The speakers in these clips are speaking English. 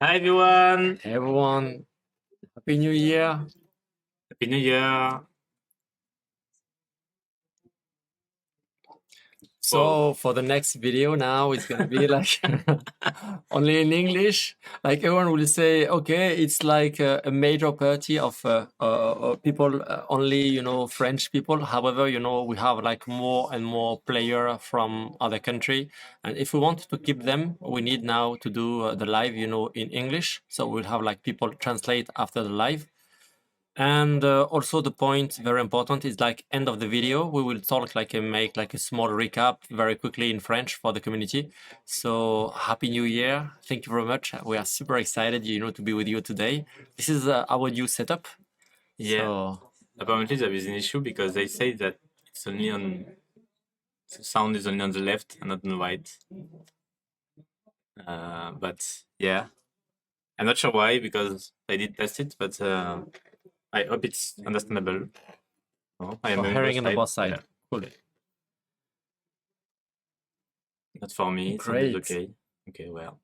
Hi everyone. Hey everyone, Happy New Year. Happy New Year. So for the next video now, it's gonna be like only in English. Like everyone will say, okay, it's like a major party of people, only French people. However, we have like more and more player from other country, and if we want to keep them, we need now to do the live, in English. So we'll have like people translate after the live. And also the point very important is like end of the video we will talk like and make like a small recap very quickly in French for the community. So happy new year, thank you very much, we are super excited to be with you today. This is our new setup. Yeah. So Apparently there is an issue because they say that it's only on the sound is only on the left and not on the right. But yeah, I'm not sure why because I did test it, but I hope it's understandable. Oh, I am hearing on the both side. Yeah. Cool. Not for me. It Great. sounded okay. Okay, well.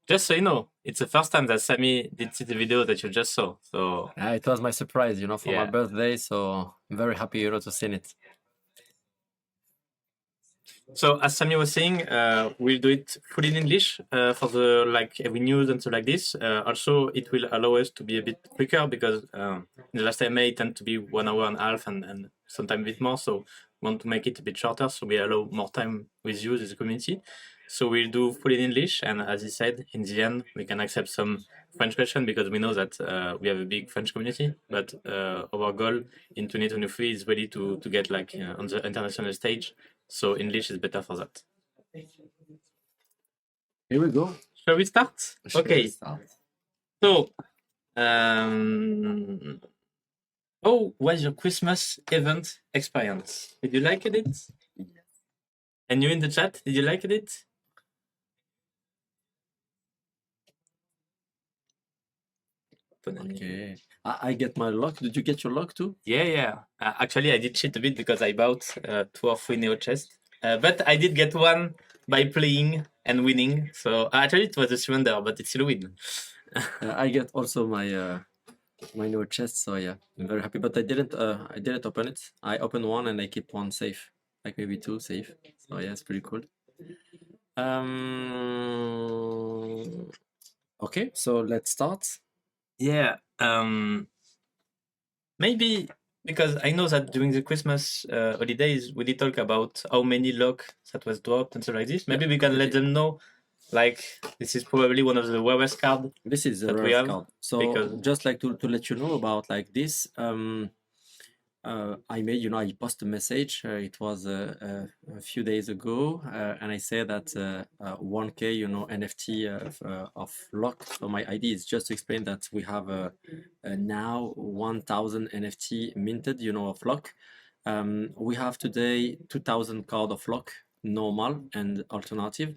Just so you know, it's the first time that Sami did see the video that you just saw. So It was my surprise, for my Yeah. birthday. So I'm very happy, to see it. So as Sami was saying, we'll do it fully in English for the like every news and stuff like this. Also, it will allow us to be a bit quicker because the last time it tend to be 1 hour and a half and sometimes a bit more. So we want to make it a bit shorter so we allow more time with you as a community. So we'll do fully in English, and as he said, in the end we can accept some French question because we know that we have a big French community. But our goal in 2023 is really to get like on the international stage. So English is better for that. Here we go. Shall we start? Okay. Start. So, how was your Christmas event experience? Did you like it? Yes. And you in the chat, did you like it? Okay. I get my luck. Did you get your luck too? Yeah. Actually, I did cheat a bit because I bought 2 or 3 Neo chests. But I did get one by playing and winning. So actually, it was a surrender, but it's still a win. I get also my my new chest, so yeah, I'm very happy. But I didn't open it. I opened one and I keep one safe, like maybe two safe. So yeah, it's pretty cool. Okay, so let's start. Yeah. Maybe because I know that during the Christmas holidays we did talk about how many lock that was dropped and stuff like this. Maybe we can let them know, like this is probably one of the rarest card. This is the that we rarest have, card. So because- just like to let you know about like this, I made, I post a message. It was a few days ago, and I said that 1K, NFT of lock. So my idea is just to explain that we have now 1,000 NFT minted, of lock. We have today 2,000 card of lock, normal and alternative.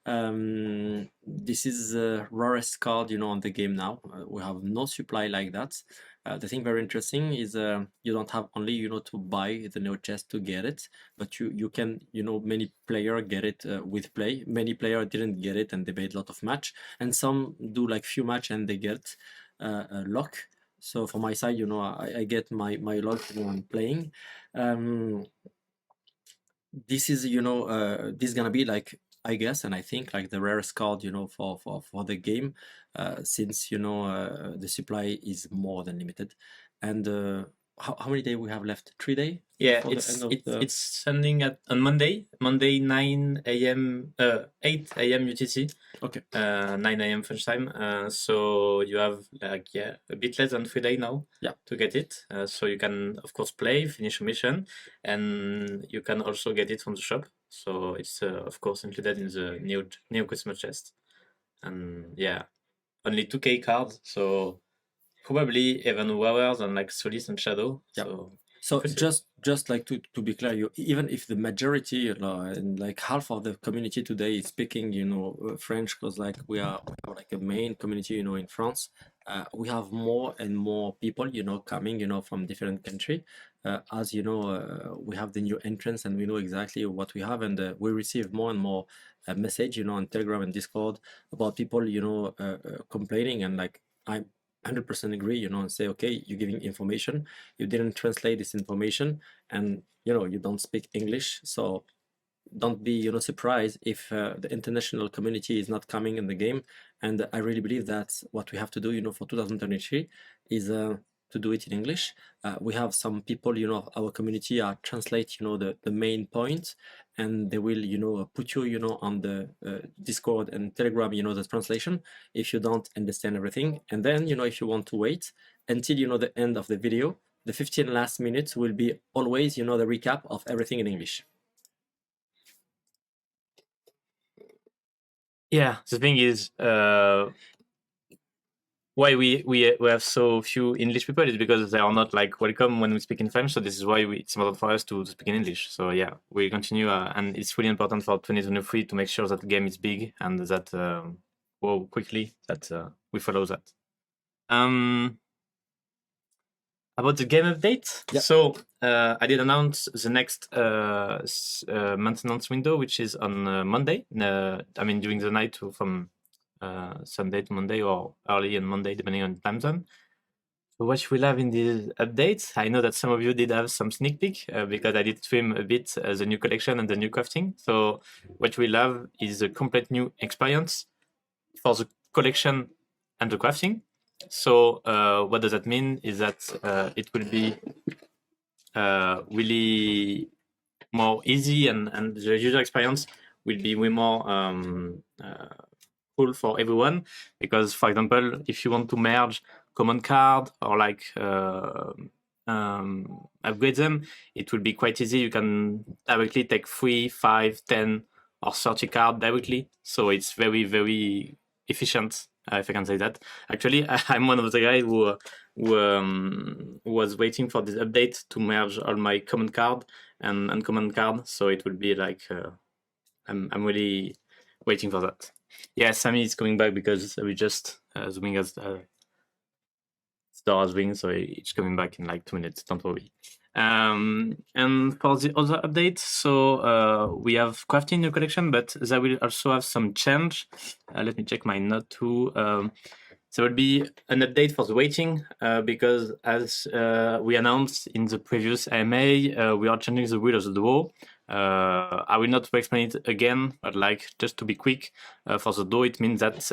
This is the rarest card, on the game now. We have no supply like that. The thing very interesting is you don't have only to buy the neo chest to get it, but you can many player get it with play. Many player didn't get it and they made a lot of match, and some do like few match and they get a lock. So for my side, I get my lock when I'm playing. This is this is gonna be like, I guess, and I think like the rarest card for the game, since the supply is more than limited. And how many days we have left? 3 days? Yeah, before the end of the... it's sending on Monday 9 a.m. 8 a.m. UTC. Okay. 9 a.m. French time. So you have like a bit less than 3 days now. Yeah. To get it. So you can of course play, finish a mission, and you can also get it from the shop. So it's of course included in the new Christmas chest. And yeah, only 2K cards. So probably even rarer than like Solis and Shadow. Yeah. So So just like to be clear, even if the majority, and like half of the community today is speaking, French, because like we have like a main community, in France, we have more and more people, coming, from different country. As you know, we have the new entrance, and we know exactly what we have, and we receive more and more message, on Telegram and Discord about people, complaining, and like I 100% agree, and say, okay, you're giving information, you didn't translate this information, and you don't speak English, so don't be surprised if the international community is not coming in the game. And I really believe that's what we have to do, for 2023, is to do it in English. We have some people, our community are translate, the main points, and they will, put you, on the Discord and Telegram, the translation, if you don't understand everything. And then, if you want to wait until, the end of the video, the 15 last minutes will be always, the recap of everything in English. Yeah, the thing is, why we have so few English people is because they are not like welcome when we speak in French. So this is why it's important for us to speak in English. So yeah, we continue, and it's really important for 2023 to make sure that the game is big and that grow quickly. That we follow that. About the game update, yeah. So I did announce the next maintenance window, which is on Monday. I mean, during the night from Sunday to Monday, or early on Monday, depending on the time zone. So what we'll have in these updates, I know that some of you did have some sneak peek because I did stream a bit the new collection and the new crafting. So what we'll have is a complete new experience for the collection and the crafting. So what does that mean is that it will be really more easy, and the user experience will be way more cool for everyone. Because, for example, if you want to merge command card or like upgrade them, it will be quite easy. You can directly take 3, 5, 10 or 30 cards directly. So it's very, very efficient, if I can say that. Actually, I'm one of the guys who was waiting for this update to merge all my command card and uncommon card. So it will be like, I'm really waiting for that. Yeah, Sami is coming back because we just zooming as stars ring, so it's coming back in like 2 minutes. Don't worry. And for the other updates, so we have crafting new collection, but there will also have some change. Let me check my note too. There will be an update for the waiting because, as we announced in the previous AMA, we are changing the rule of the duo. I will not explain it again, but like just to be quick, for the duo, it means that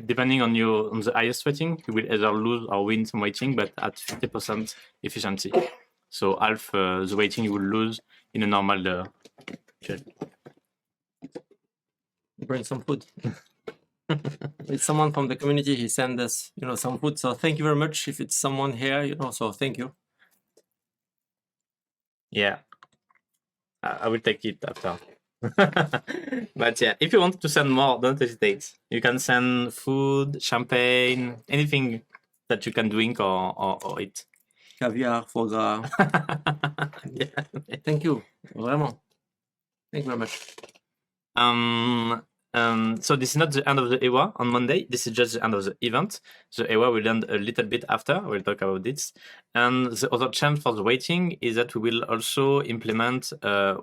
depending on the highest rating, you will either lose or win some weighting, but at 50% efficiency. So half the weighting you will lose in a normal Bring some food. It's someone from the community. He sent us, some food. So thank you very much. If it's someone here, so thank you. Yeah, I will take it after. But yeah, if you want to send more, don't hesitate. You can send food, champagne, anything that you can drink or eat. Caviar, foie gras. Yeah. Thank you. Vraiment. Thank you very much. So this is not the end of the EWA on Monday. This is just the end of the event. The EWA will end a little bit after. We'll talk about this. And the other change for the waiting is that we will also implement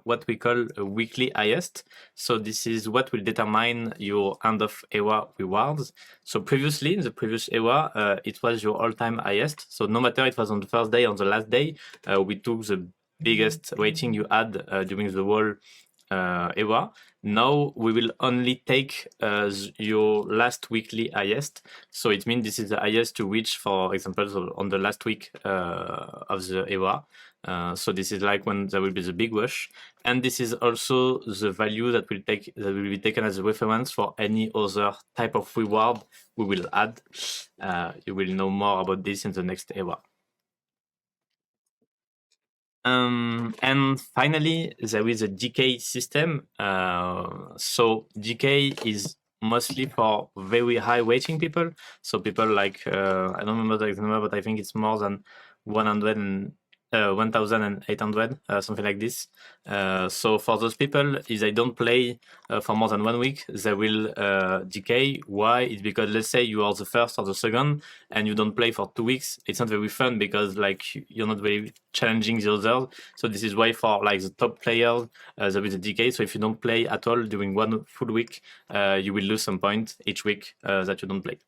what we call a weekly highest. So this is what will determine your end of EWA rewards. So previously, in the previous EWA, it was your all-time highest. So no matter it was on the first day or on the last day, we took the biggest rating you had during the whole EWA. Now we will only take your last weekly highest. So it means this is the highest you reach, for example, on the last week of the EWA. So this is like when there will be the big rush, and this is also the value that will be taken as a reference for any other type of reward we will add. You will know more about this in the next EWA. And finally, there is a decay system. So decay is mostly for very high weighting people. So people like, I don't remember the exact number, but I think it's more than 1,800, something like this. So for those people, if they don't play for more than 1 week, they will decay. Why? It's because, let's say you are the first or the second and you don't play for 2 weeks. It's not very fun because like you're not very challenging the others. So this is why for like the top players, there is a decay. So if you don't play at all during 1 full week, you will lose some points each week that you don't play.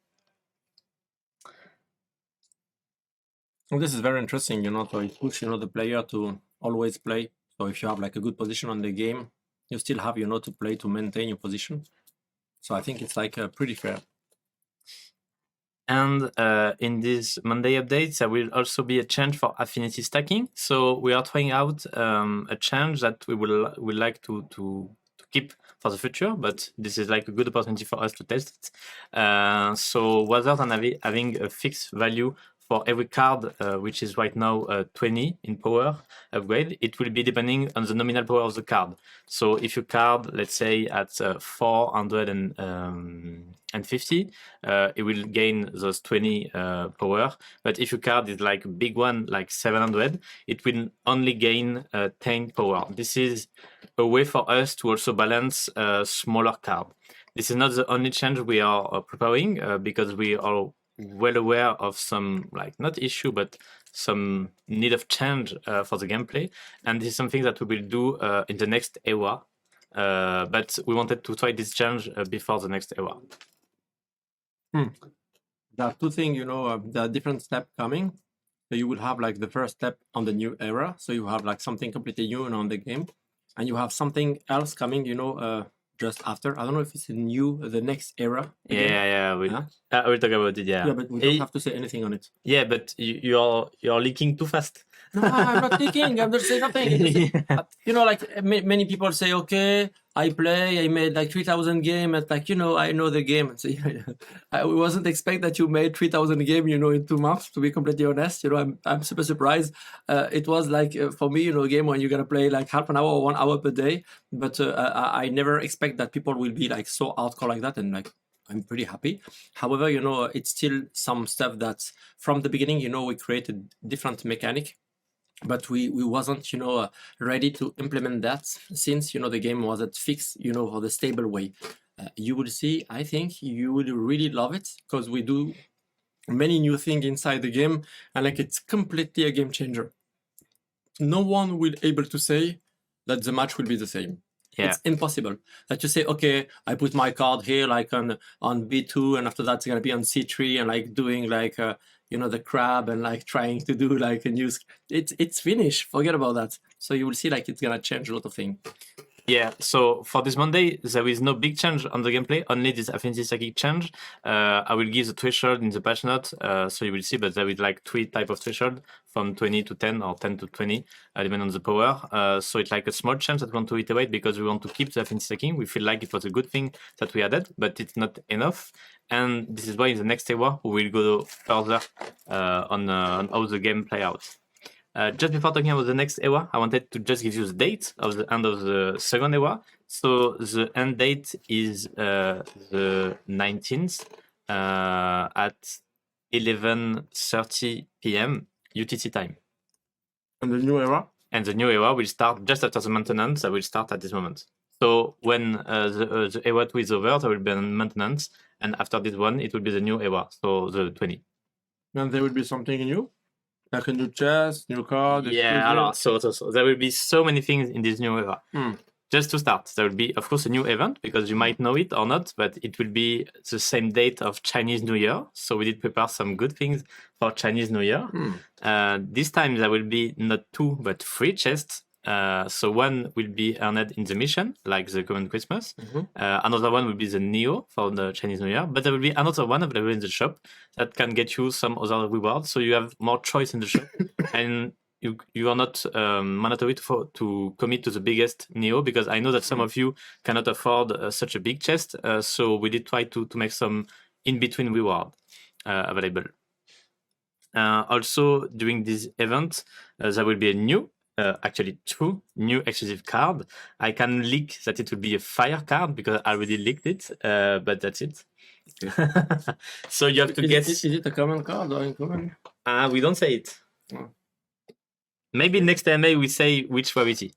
Well, this is very interesting, so it pushes, the player to always play. So if you have like a good position on the game, you still have, to play to maintain your position. So I think it's like pretty fair. And in these Monday updates, there will also be a change for affinity stacking. So we are trying out a change that we will like to keep for the future, but this is like a good opportunity for us to test it. So rather than having a fixed value for every card, which is right now 20 in power upgrade, it will be depending on the nominal power of the card. So if your card, let's say at 450, it will gain those 20 power. But if your card is like a big one, like 700, it will only gain 10 power. This is a way for us to also balance a smaller card. This is not the only change we are preparing because we are well aware of some, like, not issue, but some need of change for the gameplay. And this is something that we will do in the next era. But we wanted to try this change before the next era. There are two things, there are different steps coming. So you will have like the first step on the new era. So you have like something completely new on the game. And you have something else coming, just after. I don't know if it's the next era. Again. Yeah. We'll talk about it. Yeah, but we don't have to say anything on it. Yeah, but you're leaking too fast. No, I'm not leaking. I'm just saying nothing. Like many people say, okay, I made like 3,000 games. And like, I know the game. So, I wasn't expect that you made 3,000 games, in 2 months, to be completely honest. I'm super surprised. It was like, for me, a game when you're going to play like half an hour or 1 hour per day. But I never expect that people will be like so hardcore like that. And like, I'm pretty happy. However, it's still some stuff that from the beginning, we created different mechanic. But we wasn't, ready to implement that since, the game wasn't fixed, for the stable way. You will see, I think you will really love it because we do many new things inside the game and like it's completely a game changer. No one will able to say that the match will be the same. Yeah. It's impossible that you say, okay, I put my card here like on B2 and after that it's going to be on C3 and like doing like, the crab and like trying to do like a new, it's finished. Forget about that. So you will see like it's going to change a lot of things. Yeah, so for this Monday, there is no big change on the gameplay, only this affinity stacking change. I will give the threshold in the patch note, so you will see, but there is like 3 types of threshold, from 20 to 10 or 10 to 20, depending on the power. So it's like a small change that we want to iterate because we want to keep the affinity stacking. We feel like it was a good thing that we added, but it's not enough. And this is why in the next hour, we will go further on how the game play out. Just before talking about the next era, I wanted to just give you the date of the end of the second era. So the end date is the 19th at 11:30 p.m. UTC time. And the new era? And the new era will start just after the maintenance that will start at this moment. So when the era 2 is over, there will be a maintenance. And after this one, it will be the new era, so the 20. And there will be something new? Like a new chest, new card? Yeah, so there will be so many things in this new era. Just to start, there will be, of course, a new event, because you might know it or not, but it will be the same date of Chinese New Year. So we did prepare some good things for Chinese New Year. This time there will be not 2, but 3 chests. So one will be earned in the mission, like the Common Christmas. Another one will be the Neo for the Chinese New Year. But there will be another one available in the shop that can get you some other rewards. So you have more choice in the shop. And you are not mandatory to commit to the biggest Neo, because I know that some of you cannot afford such a big chest. So we did try to make some in-between reward available. Also, during this event, there will be a new, actually 2 new exclusive card. I can leak that it will be a fire card because I already leaked it, but that's it. Okay. So you have to guess. Is it a common card or uncommon? We don't say it. Maybe next AMA we say which rarity.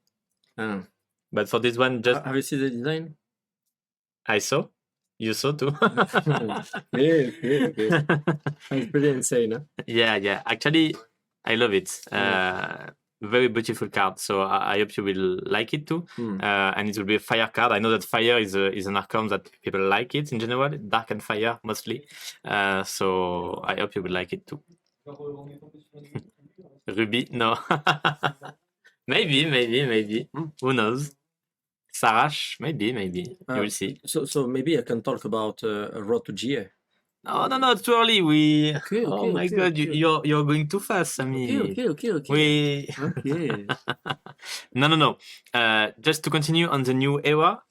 Ah. But for this one, just Have you seen the design? I saw. You saw too. Okay. It's pretty insane, huh? Yeah. Actually, I love it. Very beautiful card. So I hope you will like it too. And it will be a fire card. I know that fire is an arcane that people like it in general. Dark and fire mostly. So I hope you will like it too. Ruby, no. maybe. Who knows? Sarash, maybe. You will see. So maybe I can talk about Road to GA. No, it's too early. Okay, oh my god, okay. you're going too fast, Sami. Okay. No. Just to continue on the new era.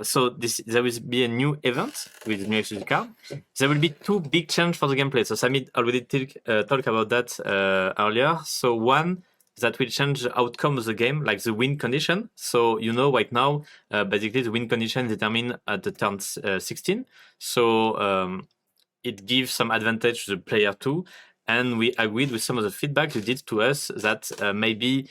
So there will be a new event with the new exclusive card. There will be two big changes for the gameplay. So Sami already talked about that earlier. So one that will change the outcome of the game, like the win condition. So right now, basically the win condition is determined at the turn 16. So it gives some advantage to the player too. And we agreed with some of the feedback you did to us that maybe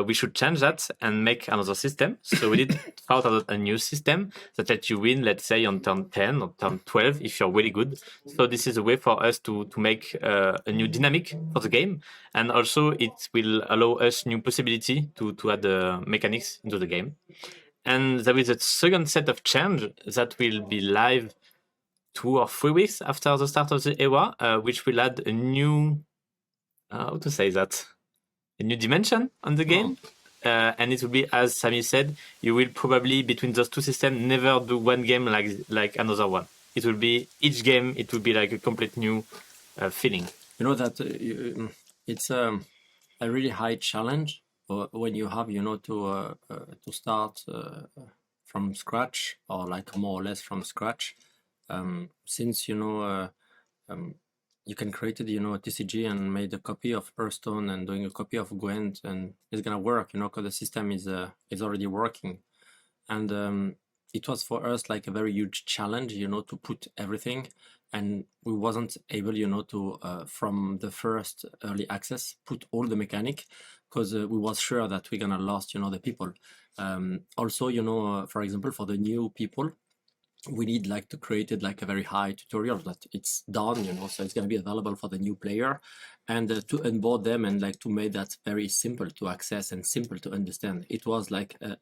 we should change that and make another system. So we did thought out a new system that lets you win, let's say, on turn 10 or turn 12 if you're really good. So this is a way for us to make a new dynamic for the game. And also it will allow us new possibility to add mechanics into the game. And there is a second set of change that will be live 2 or 3 weeks after the start of the era, which will add a new, how to say that, a new dimension on the game. And it will be, as Sami said, you will probably, between those two systems, never do one game like another one. It will be, each game, it will be like a complete new feeling. You know that it's a really high challenge when you have, to start from scratch, or like more or less from scratch. Since you can create a TCG and made a copy of Hearthstone and doing a copy of Gwent, and it's gonna work, because the system is already working. And it was for us like a very huge challenge, to put everything, and we wasn't able, to from the first early access put all the mechanic, because we was sure that we're gonna lost, the people. Also, for example, for the new people, we need like to create it like a very high tutorial that it's done, so it's going to be available for the new player, and to onboard them, and like to make that very simple to access and simple to understand. It was like a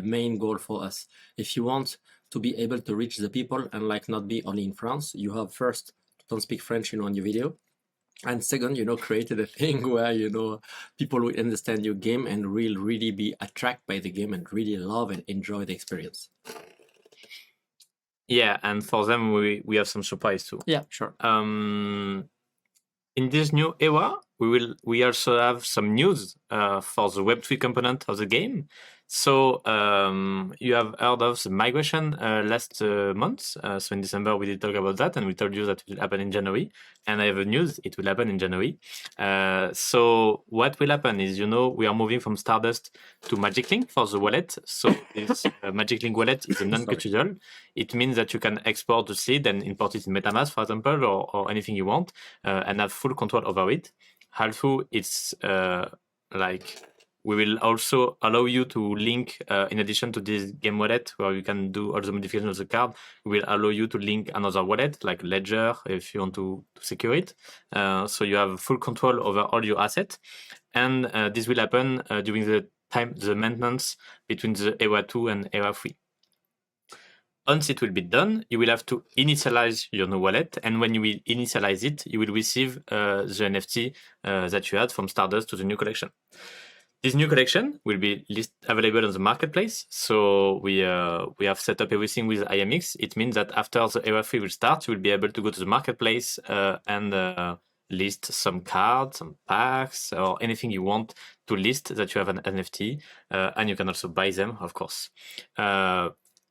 main goal for us. If you want to be able to reach the people and like not be only in France, you have first don't speak French, on your video. And second, created a thing where, people will understand your game and will really be attracted by the game and really love and enjoy the experience. Yeah, and for them, we have some surprise too. Yeah, sure. In this new era, we also have some news for the Web3 component of the game. So you have heard of the migration last month. So in December, we did talk about that, and we told you that it will happen in January. And I have a news, it will happen in January. So what will happen is, we are moving from Stardust to Magic Link for the wallet. So this Magic Link wallet is a non-custodial. It means that you can export the seed and import it in MetaMask, for example, or anything you want, and have full control over it. Also, it's we will also allow you to link, in addition to this game wallet, where you can do all the modifications of the card, we will allow you to link another wallet, like Ledger, if you want to secure it. So you have full control over all your assets. And this will happen during the maintenance between the ERA 2 and ERA 3. Once it will be done, you will have to initialize your new wallet, and when you will initialize it, you will receive the NFT that you had from Stardust to the new collection. This new collection will be available on the marketplace. So we have set up everything with IMX. It means that after the ERA 3 will start, you will be able to go to the marketplace and list some cards, some packs, or anything you want to list that you have an NFT, and you can also buy them, of course.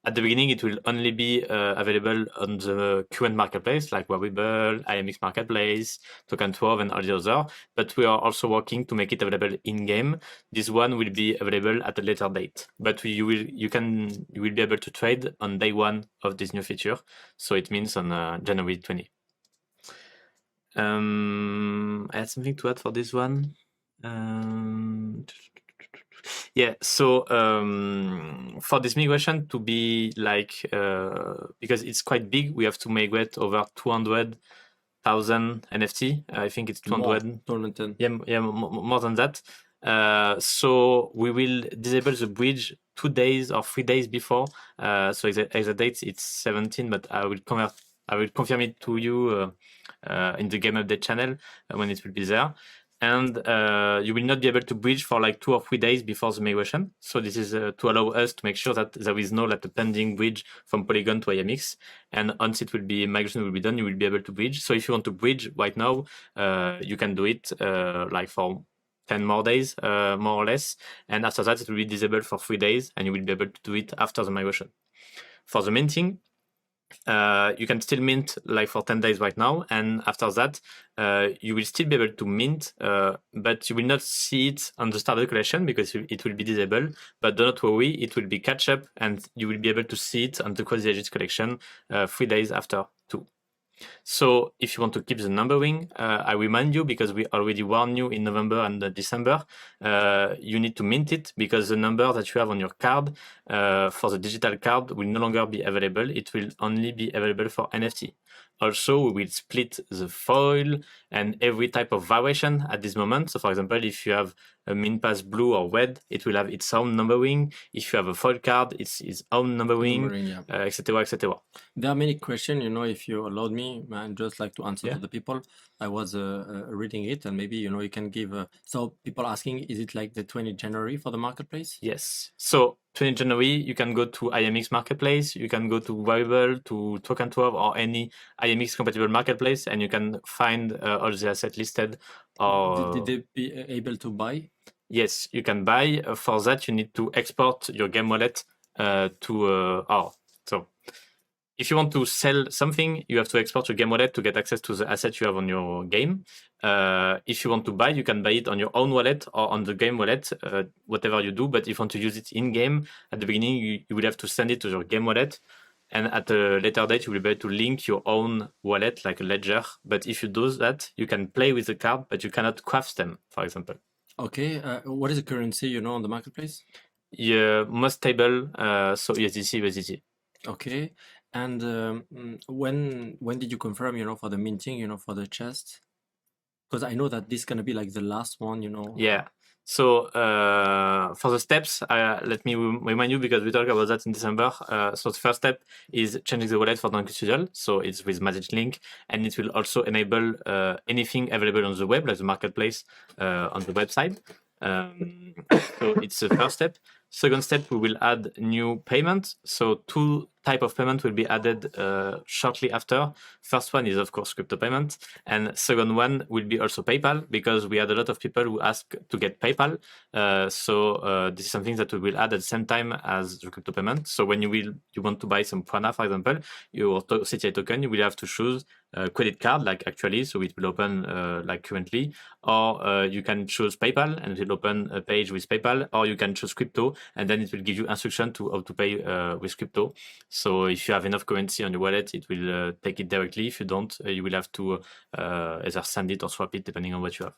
At the beginning, it will only be available on the current marketplace, like Wearable, IMX Marketplace, Token 12, and all the other. But we are also working to make it available in-game. This one will be available at a later date. But you will be able to trade on day one of this new feature. So it means on January 20. I had something to add for this one. Yeah, so for this migration to be like, because it's quite big, we have to migrate over 200,000 NFT. I think it's 200. 210. Yeah, more than that. So we will disable the bridge 2 days or 3 days before. So as a date, it's 17, but I will confirm it to you in the game update channel when it will be there. And you will not be able to bridge for like 2 or 3 days before the migration. So this is to allow us to make sure that there is no like a pending bridge from Polygon to IMX. And once migration will be done, you will be able to bridge. So if you want to bridge right now, you can do it like for 10 more days, more or less. And after that, it will be disabled for 3 days, and you will be able to do it after the migration. For the minting, you can still mint like for 10 days right now, and after that you will still be able to mint, but you will not see it on the start of the collection because it will be disabled. But do not worry, it will be catch up, and you will be able to see it on the Quasi Edges collection 3 days after too. So if you want to keep the numbering, I remind you, because we already warned you in November and December, you need to mint it, because the number that you have on your card for the digital card will no longer be available. It will only be available for NFT. Also, we will split the foil and every type of variation at this moment. So for example, if you have a mint pass blue or red, it will have its own numbering. If you have a foil card, it's its own numbering, Yeah. etc., etc. There are many questions, if you allowed me, man, just like to answer to the people. I was reading it, and maybe, you can give, so people asking, is it like the 20th January for the marketplace? Yes. So 20th January, you can go to IMX marketplace, you can go to Variable, to Token 12, or any IMX compatible marketplace, and you can find all the assets listed. Did they be able to buy? Yes, you can buy. For that, you need to export your game wallet so if you want to sell something, you have to export your game wallet to get access to the asset you have on your game. If you want to buy, you can buy it on your own wallet or on the game wallet, whatever you do. But if you want to use it in game, at the beginning, you will have to send it to your game wallet. And at a later date, you will be able to link your own wallet, like a ledger. But if you do that, you can play with the card, but you cannot craft them, for example. Okay. What is the currency, on the marketplace? Yeah, most stable, so USDC, USDT. Okay. And when did you confirm, for the minting, for the chest? Because I know that this is gonna be like the last one, Yeah. So for the steps, let me remind you, because we talked about that in December. So the first step is changing the wallet for non-custodial. So it's with Magic Link, and it will also enable anything available on the web, like the marketplace on the website. So it's the first step. Second step, we will add new payment. So 2 type of payment will be added shortly after. First one is, of course, crypto payment, and second one will be also PayPal, because we had a lot of people who ask to get PayPal. So this is something that we will add at the same time as the crypto payment. So when you want to buy some Prana, for example, your CTA token, you will have to choose a credit card, like actually, so it will open like currently, or you can choose PayPal and it will open a page with PayPal, or you can choose crypto, and then it will give you instruction to how to pay with crypto. So if you have enough currency on your wallet, it will take it directly. If you don't, you will have to either send it or swap it, depending on what you have.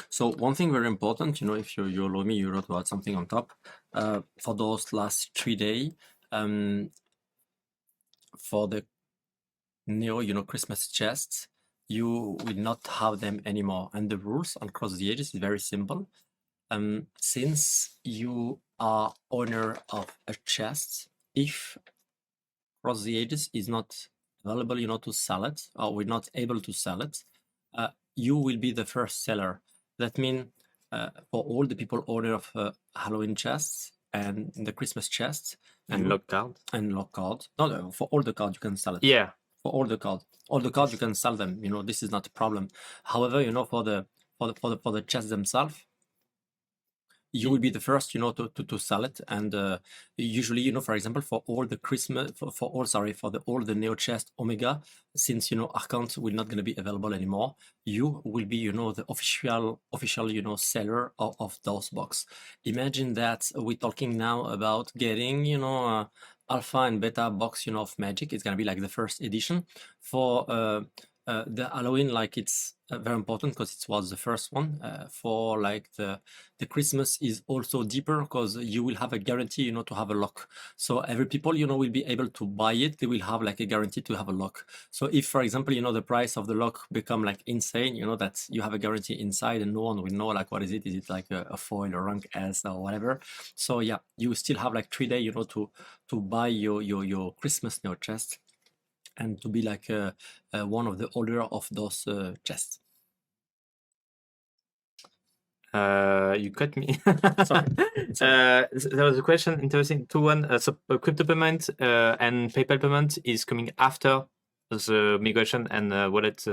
So one thing very important, if you allow me, you wrote about something on top. For those last 3 days, for the Neo, Christmas chests, you will not have them anymore. And the rules on Cross the Edges is very simple. Since you are owner of a chest, if Cross the Edges is not available, to sell it, or we're not able to sell it, you will be the first seller. That means for all the people owner of Halloween chests and the Christmas chests and lock card. No, for all the cards you can sell it. Yeah. For all the cards you can sell them. This is not a problem. However, for the chests themselves, you will be the first, to sell it. And usually, for example, for all the Christmas, for all the Neo chest Omega, since Archant will not going to be available anymore, you will be, the official, seller of those box. Imagine that we're talking now about getting, alpha and beta box, of Magic. It's gonna be like the first edition for the Halloween, like it's very important because it was the first one. For like the Christmas is also deeper because you will have a guarantee, you know, to have a lock. So every people, you know, will be able to buy it. They will have like a guarantee to have a lock. So if, for example, you know, the price of the lock become like insane, you know, that you have a guarantee inside and no one will know like what is it? Is it like a foil or rank S or whatever? So yeah, you still have like 3 days, you know, to buy your Christmas in your chest and to be like one of the holder of those chests. You cut me. Sorry. There was a question, interesting. So crypto payment and PayPal payment is coming after the migration and wallet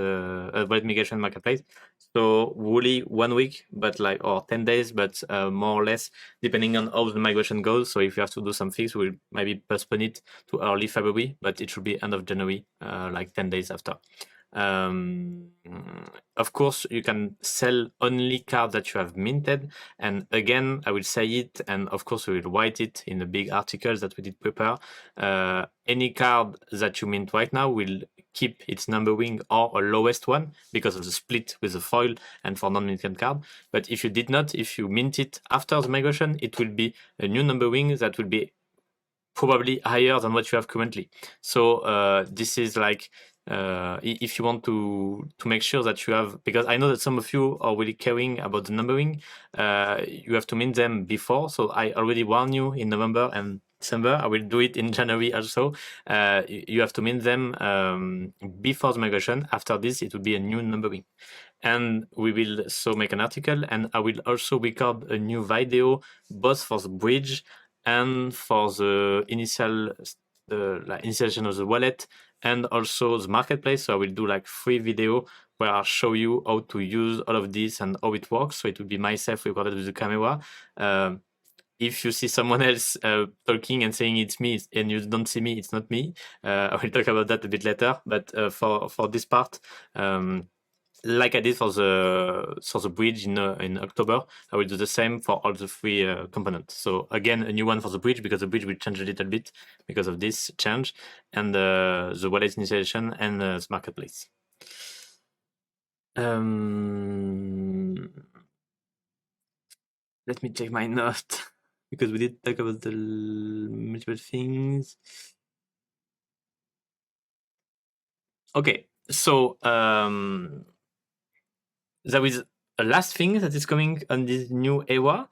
migration marketplace. So really 1 week, but like or 10 days, but more or less depending on how the migration goes. So if you have to do some things, we'll maybe postpone it to early February, but it should be end of January, like 10 days after. Of course, you can sell only cards that you have minted. And again, I will say it, and of course, we will write it in the big articles that we did prepare. Any card that you mint right now will keep its numbering or a lowest one because of the split with the foil and for non-minted card. But if you did not, if you mint it after the migration, it will be a new numbering that will be probably higher than what you have currently. So this is like if you want to make sure that you have, because I know that some of you are really caring about the numbering, you have to mint them before. So I already warn you in November and December. I will do it in January also. You have to mint them before the migration. After this, it will be a new numbering. And we will so make an article, and I will also record a new video both for the bridge and for the initialization of the wallet and also the marketplace. So I will do like 3 video where I'll show you how to use all of this and how it works. So it will be myself recorded with the camera. If you see someone else talking and saying it's me and you don't see me, it's not me. I will talk about that a bit later. But for this part, like I did for the bridge in October, I will do the same for all the 3 components. So again, a new one for the bridge because the bridge will change a little bit because of this change, and the wallet initialization and the marketplace. Let me check my note because we did talk about the multiple things. Okay, so there is a last thing that is coming on this new era,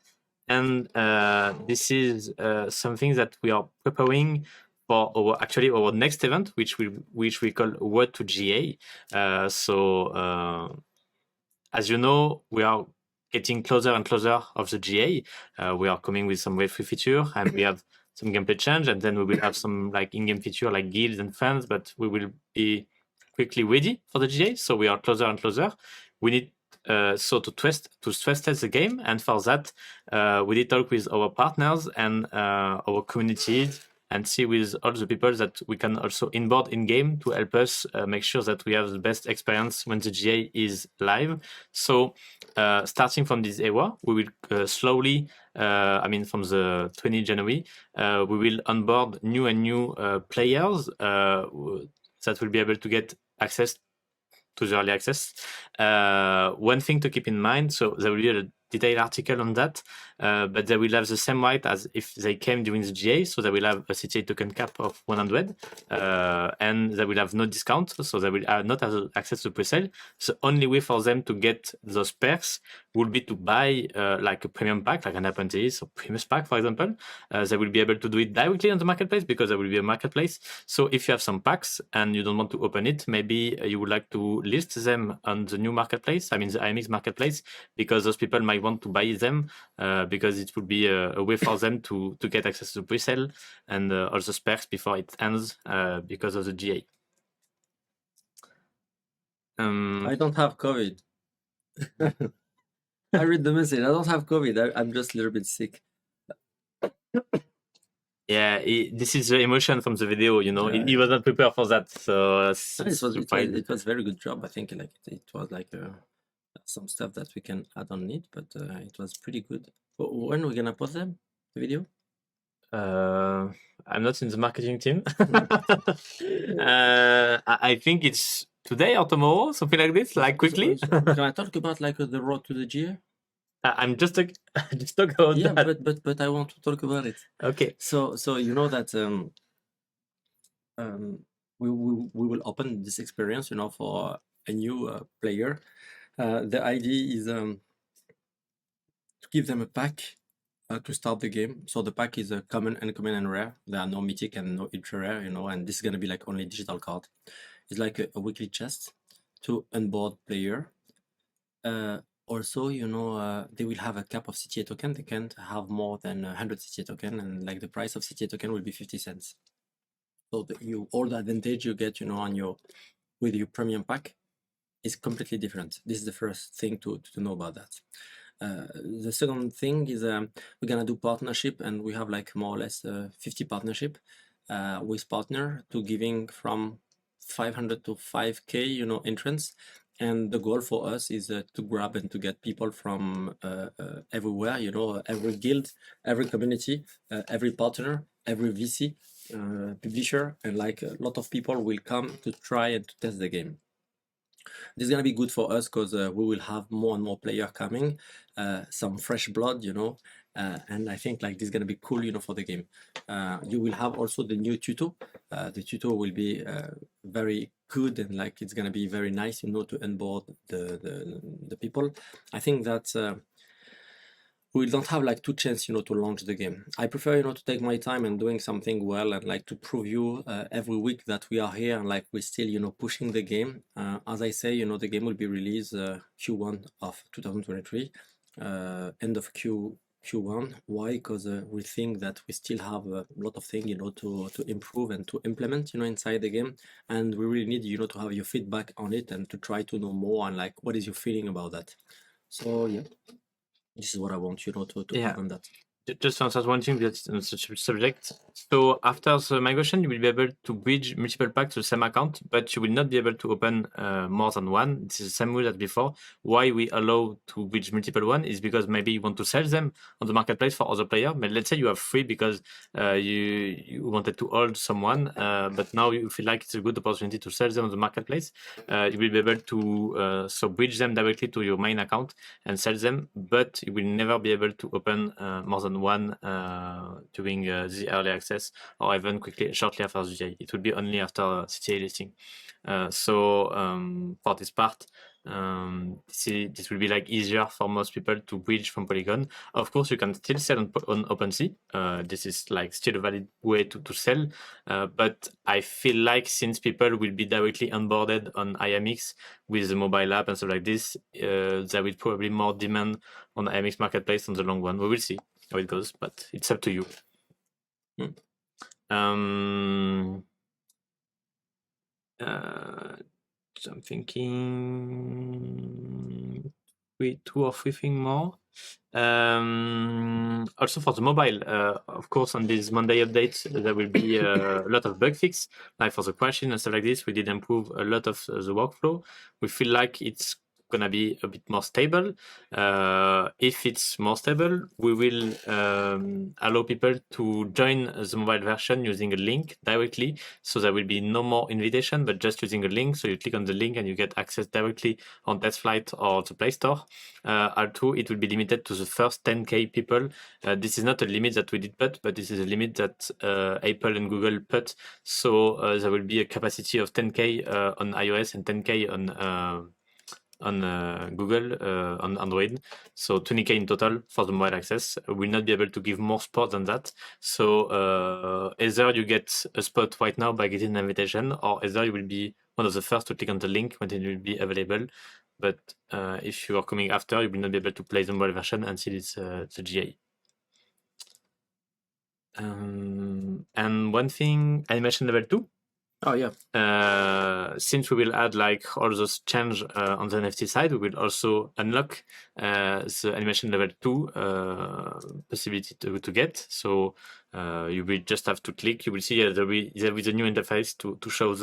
and this is something that we are preparing for our next event, which we call Road to GA. As you know, we are getting closer and closer of the GA. We are coming with some Web3 feature, and we have some gameplay change, and then we will have some like in-game feature like guilds and friends, but we will be quickly ready for the GA. So we are closer and closer. We need to stress test the game, and for that we did talk with our partners and our communities and see with all the people that we can also inboard in game to help us make sure that we have the best experience when the GA is live. So starting from this era, we will slowly, from the 20 January, we will onboard new players that will be able to get access to the early access. One thing to keep in mind, so there will be a detailed article on that, but they will have the same right as if they came during the GA, so they will have a CTA token cap of 100, and they will have no discount, so they will not have access to pre-sale. So only way for them to get those perks would be to buy like a premium pack, like an apprentice or premium pack, for example. They will be able to do it directly on the marketplace because there will be a marketplace. So if you have some packs and you don't want to open it, maybe you would like to list them on the new marketplace, the IMX marketplace, because those people might want to buy them because it would be a way for them to get access to pre-sale and all the specs before it ends because of the GA. I don't have COVID. I read the message. I don't have COVID. I'm just a little bit sick. Yeah, this is the emotion from the video. You know, he was not prepared for that. So it was very good job. I think like it was like some stuff that we can add on it, but it was pretty good. When are we gonna post them? The video? I'm not in the marketing team. I think it's today or tomorrow, something like this, like quickly. Can I talk about like the road to the GA? I'm just just talk about Yeah, that. but I want to talk about it. Okay. So you know that we will open this experience, you know, for a new player. The idea is to give them a pack to start the game. So the pack is common, uncommon, and rare. There are no mythic and no ultra rare, you know, and this is gonna be like only digital card. It's like a weekly chest to onboard player. Also, you know, they will have a cap of CTA token. They can't have more than 100 CTA token, and like the price of CTA token will be 50 cents. So all the advantage you get, you know, on your with your premium pack is completely different. This is the first thing to know about that. The second thing is we're gonna do partnership, and we have like more or less 50 partnership with partner to giving from 500 to 5K, you know, entrance. And the goal for us is to grab and to get people from everywhere, you know, every guild, every community, every partner, every VC, publisher, and like a lot of people will come to try and to test the game. This is gonna be good for us because we will have more and more players coming, some fresh blood, you know, and I think like this is gonna be cool, you know, for the game. You will have also the new tuto. The tuto will be very good and like it's gonna be very nice, you know, to onboard the people. I think that we don't have like two chances, you know, to launch the game. I prefer, you know, to take my time and doing something well and like to prove you every week that we are here and like we're still, you know, pushing the game. As I say, you know, the game will be released Q1 of 2023, end of Q1. Why? Because we think that we still have a lot of things, you know, to improve and to implement, you know, inside the game, and we really need, you know, to have your feedback on it and to try to know more and like what is your feeling about that. So yeah. This is what I want you know to Yeah. add on that. Just to answer one thing that's on such a subject. So after the migration, you will be able to bridge multiple packs to the same account, but you will not be able to open more than one. This is the same way as before. Why we allow to bridge multiple one is because maybe you want to sell them on the marketplace for other players. But let's say you have three because you wanted to hold someone, but now you feel like it's a good opportunity to sell them on the marketplace. You will be able to so bridge them directly to your main account and sell them, but you will never be able to open more than one during the early access or even shortly after the GA. It will be only after CTA listing. So for this part, this will be like easier for most people to bridge from Polygon. Of course, you can still sell on OpenSea. This is like still a valid way to sell, but I feel like since people will be directly onboarded on IMX with the mobile app and stuff like this, there will probably more demand on the IMX marketplace on the long run. We will see how it goes, but it's up to you. I'm thinking two or three things more. Also for the mobile, of course, on this Monday update, there will be a lot of bug fix, like for the crashing and stuff like this. We did improve a lot of the workflow. We feel like it's gonna be a bit more stable. If it's more stable, we will allow people to join the mobile version using a link directly. So there will be no more invitation, but just using a link. So you click on the link and you get access directly on TestFlight or the Play Store. Also, it will be limited to the first 10K people. This is not a limit that we did put, but this is a limit that Apple and Google put. So there will be a capacity of 10K on iOS and 10K on Google, on Android. So 20K in total for the mobile access. We'll not be able to give more spots than that. So either you get a spot right now by getting an invitation, or either you will be one of the first to click on the link when it will be available. But if you are coming after, you will not be able to play the mobile version until it's the GA. And one thing, animation level 2. Oh yeah. Since we will add like all those change on the NFT side, we will also unlock the animation level 2 possibility to get. So you will just have to click. You will see there is a new interface to choose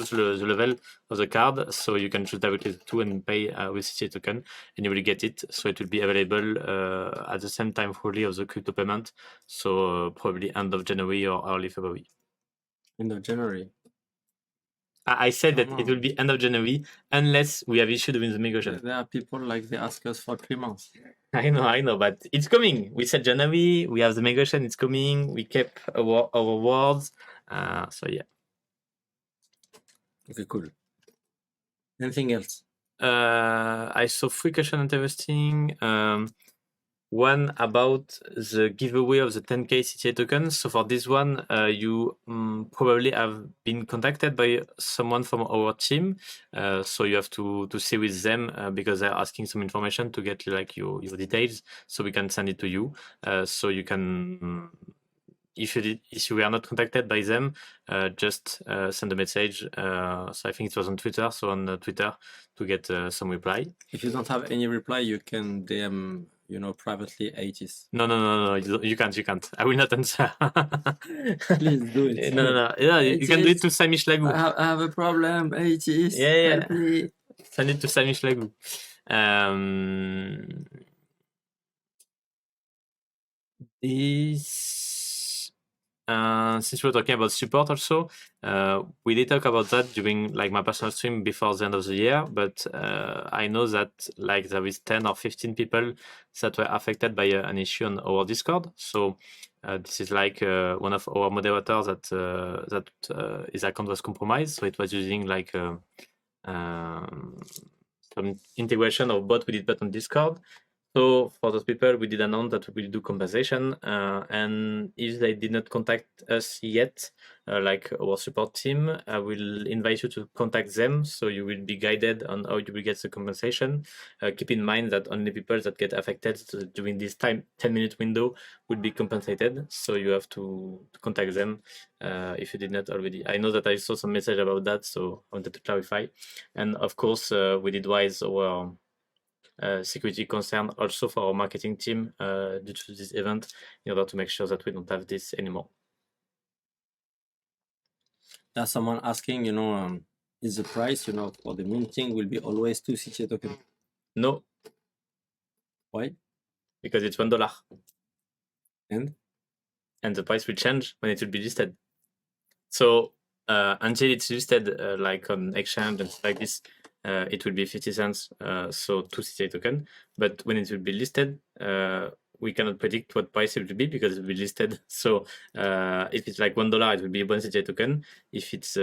the level of the card. So you can choose directly the 2 and pay with CTA token, and you will get it. So it will be available at the same time fully of the crypto payment. So probably end of January or early February. End of January. I said that No, it will be end of January unless we have issued with the migration. there are people like they ask us for 3 months. I know, but it's coming. We said January, we have the migration, it's coming. We kept our words. So yeah. Okay, cool. Anything else? I saw 3 questions interesting. One about the giveaway of the 10k CTA tokens. So for this one, you probably have been contacted by someone from our team. So you have to see with them because they're asking some information to get like your details, so we can send it to you. So you can. If you were not contacted by them, just send a message. So I think it was on Twitter. So on Twitter to get some reply. If you don't have any reply, you can DM, privately 80s. No. You can't. I will not answer. Please do it. No. Yeah, you can do it to Sami Shlagu. I have a problem, 80s. Yeah. Help me. Send it to Sami Shlagu. Since we're talking about support also, we did talk about that during like my personal stream before the end of the year, but I know that like there is 10 or 15 people that were affected by an issue on our Discord. So this is like one of our moderators that his account was compromised. So it was using like some integration of bot we did put on Discord. So for those people, we did announce that we will do compensation, and if they did not contact us yet, like our support team, I will invite you to contact them, so you will be guided on how you will get the compensation. Keep in mind that only people that get affected during this 10-minute window will be compensated, so you have to contact them if you did not already. I know that I saw some message about that, so I wanted to clarify. And of course, we did wise our security concern also for our marketing team due to this event in order to make sure that we don't have this anymore. There's someone asking, is the price, for the minting will be always 2 CTA token? No. Why? Because it's $1. And the price will change when it will be listed. So until it's listed like on exchange and stuff like this, it will be 50 cents, so 2 CTA token. But when it will be listed, we cannot predict what price it will be because it will be listed. So if it's like $1, it will be 1 CTA token. If it's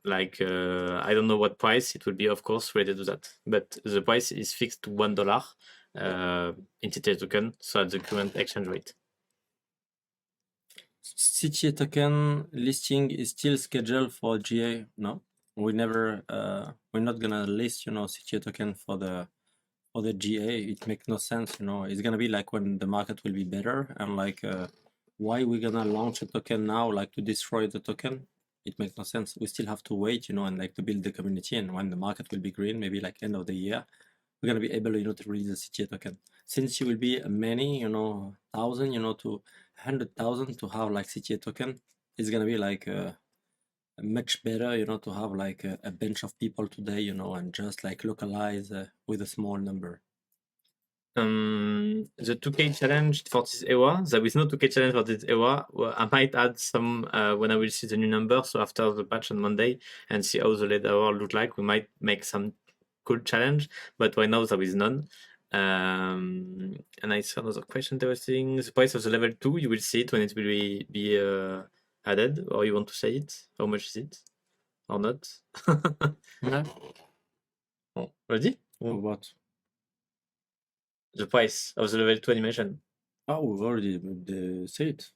like I don't know what price, it will be of course related to that. But the price is fixed to $1 in CTA token, so at the current exchange rate. CTA token listing is still scheduled for GA? No, we never. We're not gonna list, CTA token for the GA. It makes no sense. It's gonna be like when the market will be better, and like why we're gonna launch a token now, like to destroy the token? It makes no sense. We still have to wait, and like to build the community. And when the market will be green, maybe like end of the year, we're gonna be able, to release the CTA token. Since you will be many, 1,000, to 100,000 to have like CTA token, it's gonna be like much better, to have like a bunch of people today, and just like localize with a small number. The 2K challenge for this era, there is no 2K challenge for this era. Well, I might add some when I will see the new number. So after the patch on Monday and see how the leader look like, we might make some cool challenge. But right now there is none. And I saw another question interesting. The price of the level 2, you will see it when it will be added, or you want to say it? How much is it? Or not? Yeah. Oh, ready? What? The price of the level 2 animation. Oh, we've already said it.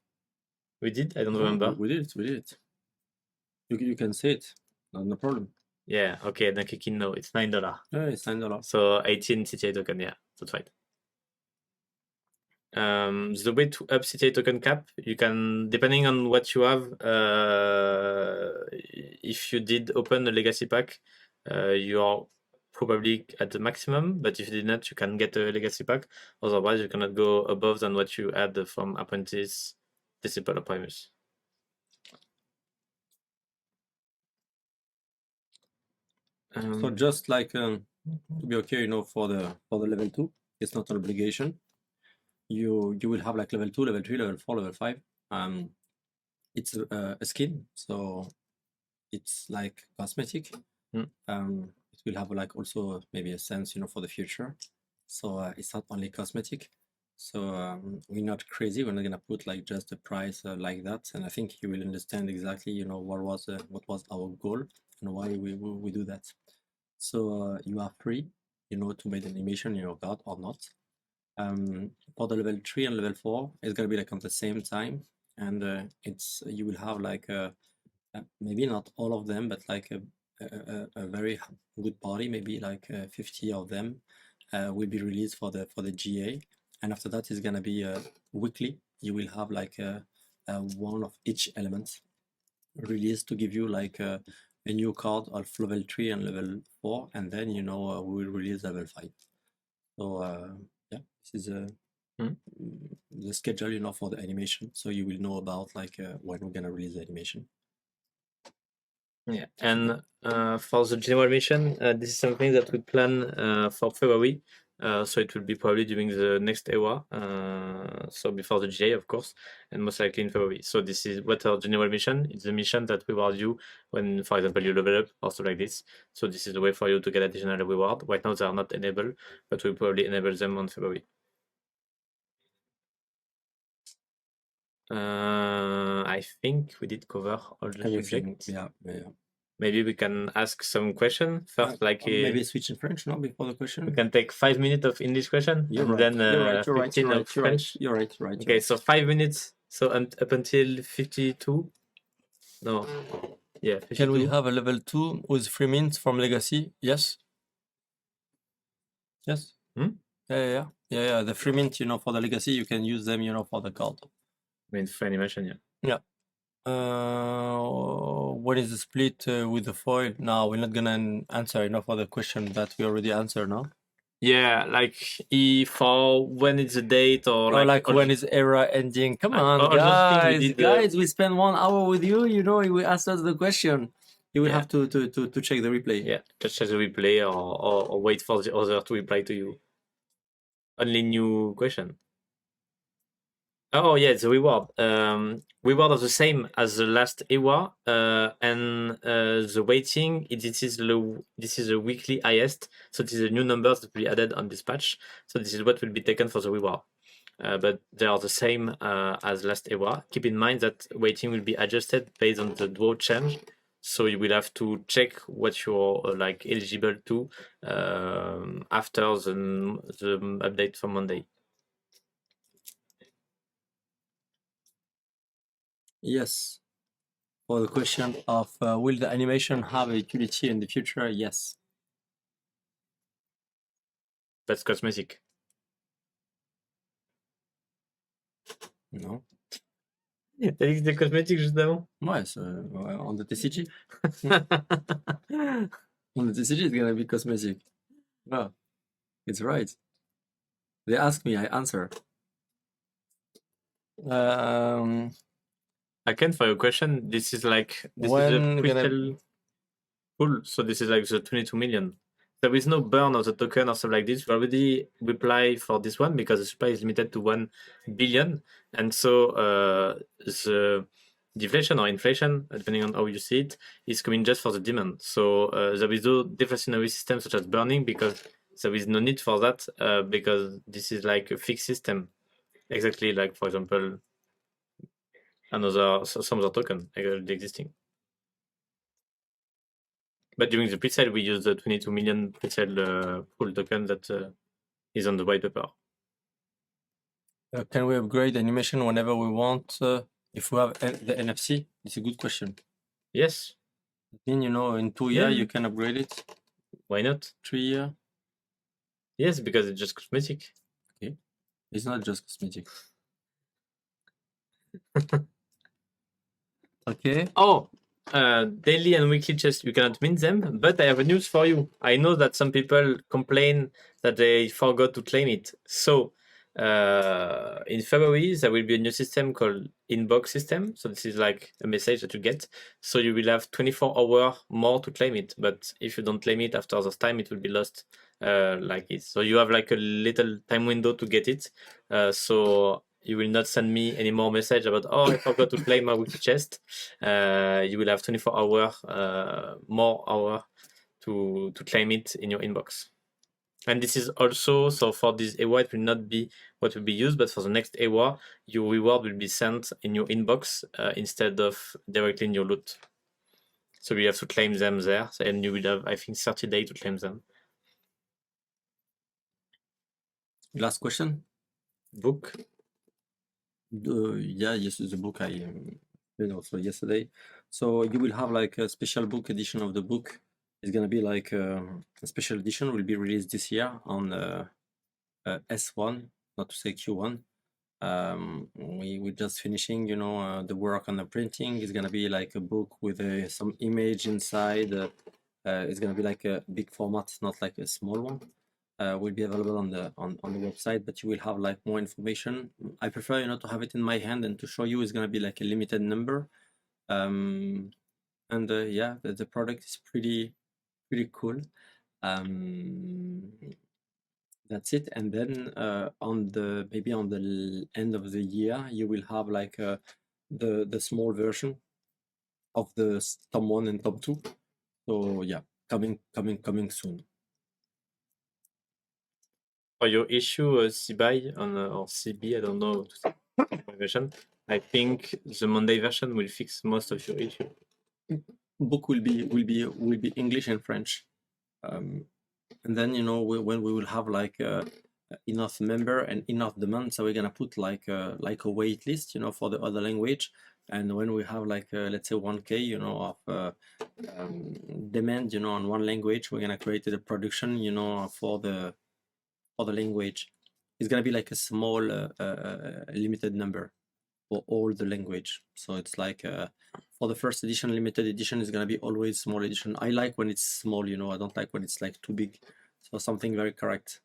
We did? I don't remember. We did it. You can say it. No problem. Yeah, okay, then kicking no, it's $9. Yeah, it's $9. So 18 CTA token, yeah, that's right. The way to up CTA token cap, you can, depending on what you have, if you did open a legacy pack, you are probably at the maximum, but if you did not, you can get a legacy pack. Otherwise, you cannot go above than what you had from Apprentice, Disciple, or Primus. So just like to be okay, for the level 2, it's not an obligation. You will have like level 2, level 3, level 4, level 5. It's a skin, so it's like cosmetic. It will have like also maybe a sense, for the future. So it's not only cosmetic. So we're not crazy. We're not gonna put like just a price like that. And I think you will understand exactly, what was our goal and why we do that. So you are free, to make the animation in your card or not. For the level 3 and level 4, it's gonna be like on the same time, and you will have like maybe not all of them, but like a very good party, maybe like 50 of them will be released for the GA, and after that it's gonna be weekly. You will have like one of each element released to give you like a new card of level 3 and level 4, and then we will release level 5. So yeah, this is the schedule, for the animation, so you will know about like when we're gonna release the animation. Yeah, and for the general mission, this is something that we plan for February. So it will be probably during the next EWA, so before the GA, of course, and most likely in February. So this is what our general mission. It's the mission that reward you when, for example, you level up or stuff like this. So this is the way for you to get additional reward. Right now they are not enabled, but we'll probably enable them on February. I think we did cover all the subjects. Yeah. Maybe we can ask some question first, like maybe switch in French now before the question. we can take 5 minutes of English question You're and right. then You're 15 right. of French. You're right. Okay, so 5 minutes. So up until 52. No, yeah. 52. Can we have a level 2 with 3 minutes from Legacy? Yes. Yes. Yeah. The 3 minutes, for the Legacy, you can use them, for the card. I mean, for animation, yeah. Yeah. What is the split with the foil? No, we're not gonna answer for the question that we already answered now. Yeah, like for when it's a date or like when is era ending. Come on, guys, we spend 1 hour with you, we asked us the question. You will have to check the replay. Yeah, just check the replay or wait for the other to reply to you. Only new question. Oh yeah, the reward. Reward are the same as the last EWA, and the weighting. This is the weekly highest. So this is the new numbers that will be added on this patch. So this is what will be taken for the reward. But they are the same as last EWA. Keep in mind that weighting will be adjusted based on the draw change. So you will have to check what you're like eligible to after the update for Monday. Yes. For the question of will the animation have a utility in the future? Yes. That's cosmetic. Non. T'as dit que c'était cosmétique juste avant? Ouais, on the TCG. On the TCG, it's gonna be cosmetic. Wow, it's right. They ask me, I answer. Again, for your question, this is like this is a pre-sale pool, so this is like the 22 million. There is no burn of the token or stuff like this. We already reply for this one because the supply is limited to 1 billion, and so the deflation or inflation, depending on how you see it, is coming just for the demand. So there is no deflationary system such as burning because there is no need for that because this is like a fixed system, exactly like, for example, some other token already existing. But during the pre-sale, we use the 22 million pre-sale pool token that is on the white paper. Can we upgrade animation whenever we want if we have the NFC? It's a good question. Yes. Then, in 2 years, you can upgrade it. Why not? 3 years? Yes, because it's just cosmetic. Okay. It's not just cosmetic. Okay. Oh, daily and weekly chests, you cannot mint them, but I have a news for you. I know that some people complain that they forgot to claim it. So in February, there will be a new system called inbox system. So this is like a message that you get. So you will have 24 hours more to claim it. But if you don't claim it after this time, it will be lost like it. So you have like a little time window to get it. So you will not send me any more message about, oh, I forgot to claim my wiki chest. You will have 24 more hour to claim it in your inbox. And this is also, so for this AWA, it will not be what will be used, but for the next AWA, your reward will be sent in your inbox instead of directly in your loot. So you have to claim them there, and you will have, I think, 30 days to claim them. Last question. Book. Yeah, yes, the book I read also yesterday. So you will have like a special book edition of the book. It's gonna be like a special edition will be released this year on S1, not to say Q1. We're just finishing, you know, the work on the printing. It's gonna be like a book with some image inside. It's gonna be like a big format, not like a small one. Will be available on the website, but you will have like more information. I prefer, you know, to have it in my hand and to show you. It's gonna be like a limited number. And yeah, the product is pretty cool. That's it. And then on the maybe on the end of the year, you will have like the small version of the Tom 1 and Tom 2. So yeah, coming soon. For your issue, CBI or CB, I don't know version. I think the Monday version will fix most of your issue. Book will be English and French. And then, you know, when we will have like enough member and enough demand, so we're gonna put like a wait list, you know, for the other language. And when we have like let's say 1K, you know, of demand, you know, on one language, we're gonna create a production, you know, for the language. It's gonna be like a small limited number for all the language. So it's like for the first edition, limited edition is gonna be always small edition. I like when it's small, you know, I don't like when it's like too big. So something very correct.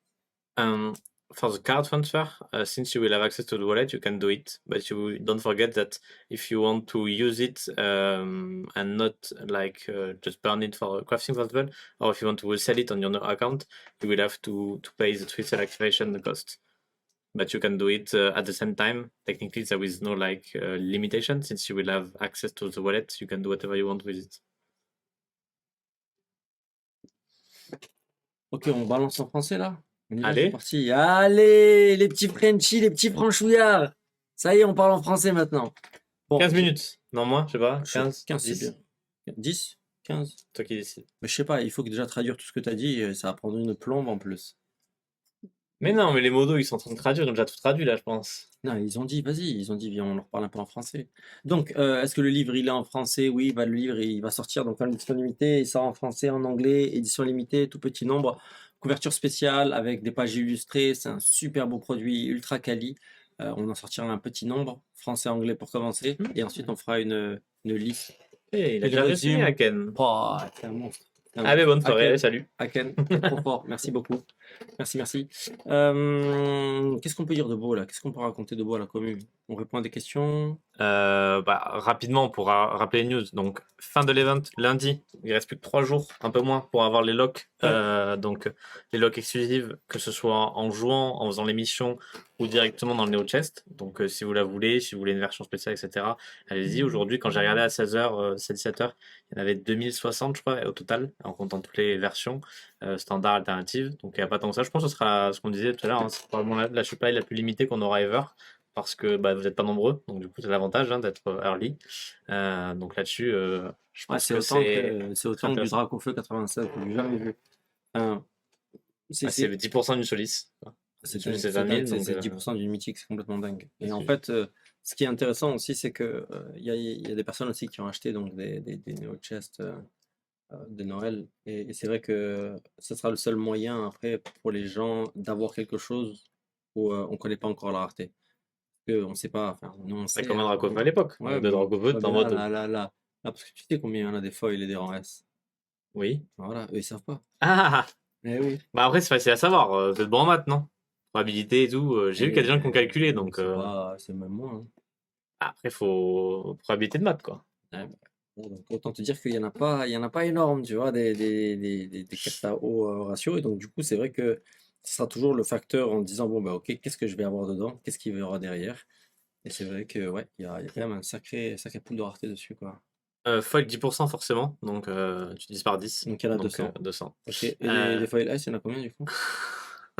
For the card transfer, since you will have access to the wallet, you can do it. But you don't forget that if you want to use it and not like just burn it for a crafting festival, or if you want to sell it on your account, you will have to pay the Twitter activation cost. But you can do it at the same time. Technically, there is no like limitation since you will have access to the wallet. You can do whatever you want with it. Ok, on balance en français là. On y va, Allez. c'est parti. Allez, les petits Frenchies, les petits franchouillards. Ça y est, on parle en français maintenant. Bon, 15 minutes. Non, moins, je sais pas. 15, 15 10. c'est bien. 10 15 Toi qui décides. Mais je sais pas, il faut que déjà traduire tout ce que tu as dit. Et ça va prendre une plombe en plus. Mais non, mais les modos, ils sont en train de traduire. Ils ont déjà tout traduit là, je pense. Non, ils ont dit, vas-y, ils ont dit, viens, on leur parle un peu en français. Donc, est-ce que le livre, il est en français? Oui, bah, le livre, il va sortir donc en édition limitée. Il sort en français, en anglais, édition limitée, tout petit nombre. Couverture spéciale avec des pages illustrées. C'est un super beau produit, ultra quali. On en sortira un petit nombre, français-anglais pour commencer. Et ensuite, on fera une liste. Et il a déjà réussi, Aken. Oh, c'est un monstre. Allez, bonne soirée, salut. Aken, trop fort, merci beaucoup. Merci. Qu'est-ce qu'on peut dire de beau là? Qu'est-ce qu'on peut raconter de beau à la commune? On répond à des questions? Rapidement, on pourra rappeler les news. Donc, fin de l'event, lundi, il reste plus que 3 jours, un peu moins, pour avoir les locks. Donc, les locks exclusives, que ce soit en jouant, en faisant l'émission ou directement dans le Neo Chest. Donc, si vous la voulez, si vous voulez une version spéciale, etc., allez-y. Aujourd'hui, quand j'ai regardé à 16h, 17h, il y en avait 2060, je crois, au total, en comptant toutes les versions standard, alternatives. Donc, il n'y a pas tant que ça. Je pense que ce sera ce qu'on disait tout à l'heure. Hein, c'est probablement la supply la plus limitée qu'on aura ever. Parce que vous n'êtes pas nombreux, donc du coup c'est l'avantage d'être early. Donc là-dessus, je pense que c'est autant que du Dracofeu 96, que j'ai jamais vu. C'est 10% d'une Solis. C'est 10% d'une mythique, c'est complètement dingue. Et en fait, ce qui est intéressant aussi, c'est que y a des personnes aussi qui ont acheté donc des Neo Chest de Noël. Et c'est vrai que ce sera le seul moyen après pour les gens d'avoir quelque chose où on ne connaît pas encore la rareté. On ne sait pas, enfin, nous on sait. C'est comme un Dracofeu à l'époque, de Dracofeu en mode. Là, parce que tu sais combien il y en a des foils et des rangs S. Oui. Voilà, eux ils savent pas. Ah Eh oui. Bah après c'est facile à savoir, vous êtes bon en maths, non? Probabilité et tout, j'ai vu qu'il y a des gens qui ont calculé, donc. C'est même moi. Hein. Après faut probabilité de maths quoi. Donc, autant te dire qu'il y en a pas énorme, tu vois, des cartes à haut ratio. Et donc du coup c'est vrai que ce sera toujours le facteur en disant, bon, bah, ok, qu'est-ce que je vais avoir dedans? Qu'est-ce qu'il y aura derrière? Et c'est vrai que, ouais, il y a quand même un sacré pool de rareté dessus, quoi. Foil 10% forcément, donc tu divises par 10, Donc, il y en a donc 200. 200. Ok. Et Euh, des foil ice, il y en a combien, du coup?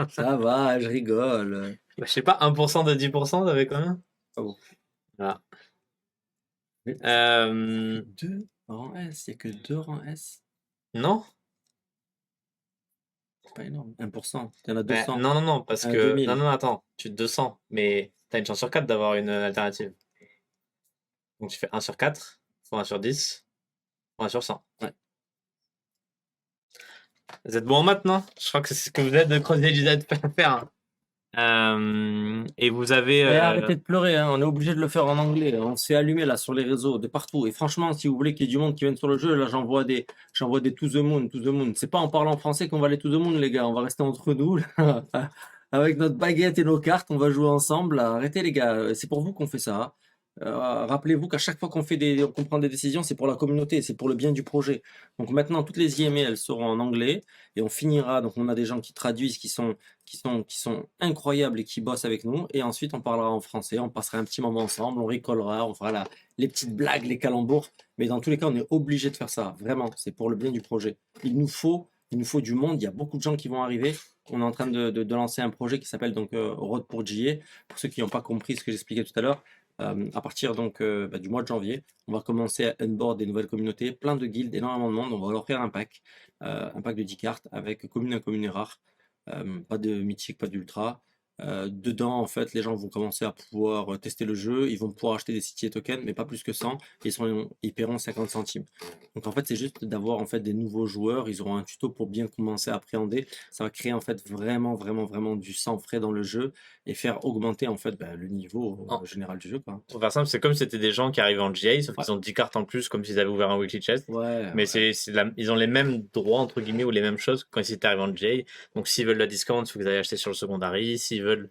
Ça va, je rigole. Bah, je sais pas, 1% de 10%, t'avais combien? Pas beaucoup. Voilà. Mais Euh, deux rangs S, il n'y a que deux rangs S. non? C'est pas énorme. 1%. Il y en a Bah, 200. non, non, non, parce Un que. Non, 2000. non, attends, tu 200, mais t'as une chance sur 4 d'avoir une alternative. Donc tu fais 1 sur 4, fois 1 sur 10, fois 1 sur 100. Ouais. Vous êtes bon en maths, non? Je crois que c'est ce que vous êtes de creuser les à faire. Hein. Et vous avez. Et arrêtez de pleurer, hein, on est obligé de le faire en anglais. On se fait allumer là sur les réseaux, de partout. Et franchement, si vous voulez qu'il y ait du monde qui vienne sur le jeu, là j'envoie des to the moon, to the moon. C'est pas en parlant français qu'on va aller to the moon, les gars. On va rester entre nous, là. Avec notre baguette et nos cartes, on va jouer ensemble. Arrêtez, les gars. C'est pour vous qu'on fait ça. Hein. Rappelez-vous qu'à chaque fois qu'on prend des décisions, c'est pour la communauté, c'est pour le bien du projet. Donc maintenant, toutes les IME, elles seront en anglais et on finira. Donc on a des gens qui traduisent, qui sont incroyables et qui bossent avec nous. Et ensuite, on parlera en français, on passera un petit moment ensemble, on rigolera, on fera les petites blagues, les calembours. Mais dans tous les cas, on est obligé de faire ça. Vraiment, c'est pour le bien du projet. Il nous faut du monde. Il y a beaucoup de gens qui vont arriver. On est en train de lancer un projet qui s'appelle donc Road pour JA. Pour ceux qui n'ont pas compris ce que j'expliquais tout à l'heure, à partir donc du mois de janvier, on va commencer à onboard des nouvelles communautés, plein de guildes, énormément de monde. On va leur faire un pack de 10 cartes avec commune incommune et rare. Pas de mythique, pas d'ultra. Dedans, en fait, les gens vont commencer à pouvoir tester le jeu. Ils vont pouvoir acheter des CTA tokens, mais pas plus que 100. Et ils paieront 50 centimes. Donc, en fait, c'est juste d'avoir en fait des nouveaux joueurs. Ils auront un tuto pour bien commencer à appréhender. Ça va créer en fait vraiment, vraiment, vraiment du sang frais dans le jeu et faire augmenter en fait le niveau En- général du jeu, quoi. Pour faire simple, c'est comme si c'était des gens qui arrivaient en GA, sauf Ouais, qu'ils ont 10 cartes en plus, comme s'ils avaient ouvert un weekly chest. ouais, Mais ouais. ils ont les mêmes droits, entre guillemets, ou les mêmes choses que quand ils étaient arrivés en GA. Donc s'ils veulent la discount, il faut que vous allez acheter sur le secondary. S'ils veulent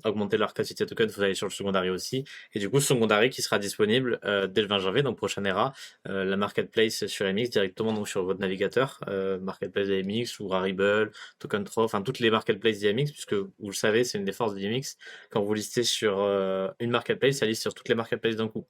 augmenter leur capacité token, il faut aller sur le secondary aussi. Et du coup, ce secondary qui sera disponible dès le 20 janvier, donc prochaine era, la marketplace sur MX directement donc sur votre navigateur, marketplace MX ou Rarible, Token Pro, enfin toutes les marketplaces d'IMX, puisque vous le savez, c'est une des forces d'IMX. Quand vous listez sur une marketplace, ça liste sur toutes les marketplaces d'un coup.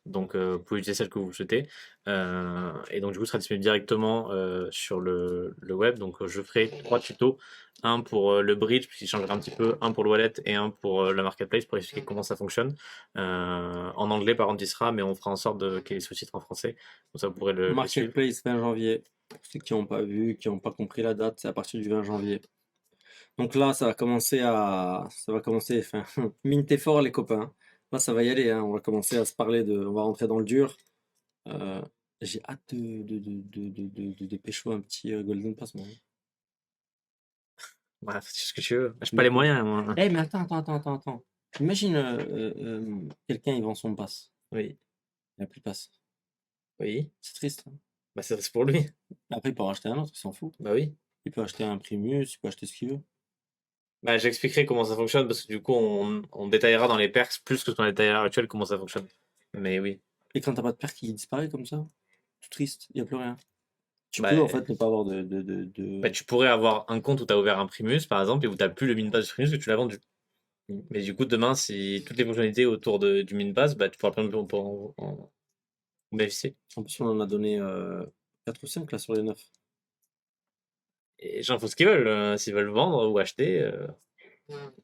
Donc vous pouvez utiliser celle que vous souhaitez. Et donc du coup, ça sera disponible directement sur le web. Donc je ferai 3 tutos. Un pour le bridge, puisqu'il changera un petit peu, un pour le wallet et un pour la marketplace pour expliquer comment ça fonctionne. En anglais, par contre, il sera, mais on fera en sorte qu'il y ait les sous-titres en français. Donc ça, vous pourrez le suivre. Marketplace 20 janvier. Pour ceux qui n'ont pas vu, qui n'ont pas compris la date, c'est à partir du 20 janvier. Donc là, ça va commencer, enfin, mintez fort les copains. Là, ça va y aller, hein. On va commencer à se parler on va rentrer dans le dur. Euh, j'ai hâte de pécho un petit Golden Pass, moi. Bref, c'est ce que tu veux. J'ai pas Mais, les moyens, moi. mais attends. Imagine, quelqu'un, il vend son pass. Oui, Il n'a plus de pass. oui. C'est triste, hein. Bah, c'est pour lui. Après, il peut en racheter un autre, il s'en fout. Bah oui. Il peut acheter un Primus, il peut acheter ce qu'il veut. Bah, j'expliquerai comment ça fonctionne parce que du coup, on détaillera dans les perks plus que ce qu'on détaille à l'heure actuelle comment ça fonctionne. Mais oui. Et quand t'as pas de paire qui disparaît comme ça, tout triste, il n'y a plus rien. Tu peux en Bah, fait ne pas avoir de. bah, tu pourrais avoir un compte où tu as ouvert un Primus, par exemple, et où tu plus le min-pass du Primus que tu l'as vendu. Mais du coup, demain, si toutes les fonctionnalités autour du min-pass, bah, tu pourras plein de pour en bénéficier. En plus, on en a donné 4 ou 5 là sur les 9. Et les gens font ce qu'ils veulent. S'ils veulent vendre ou acheter.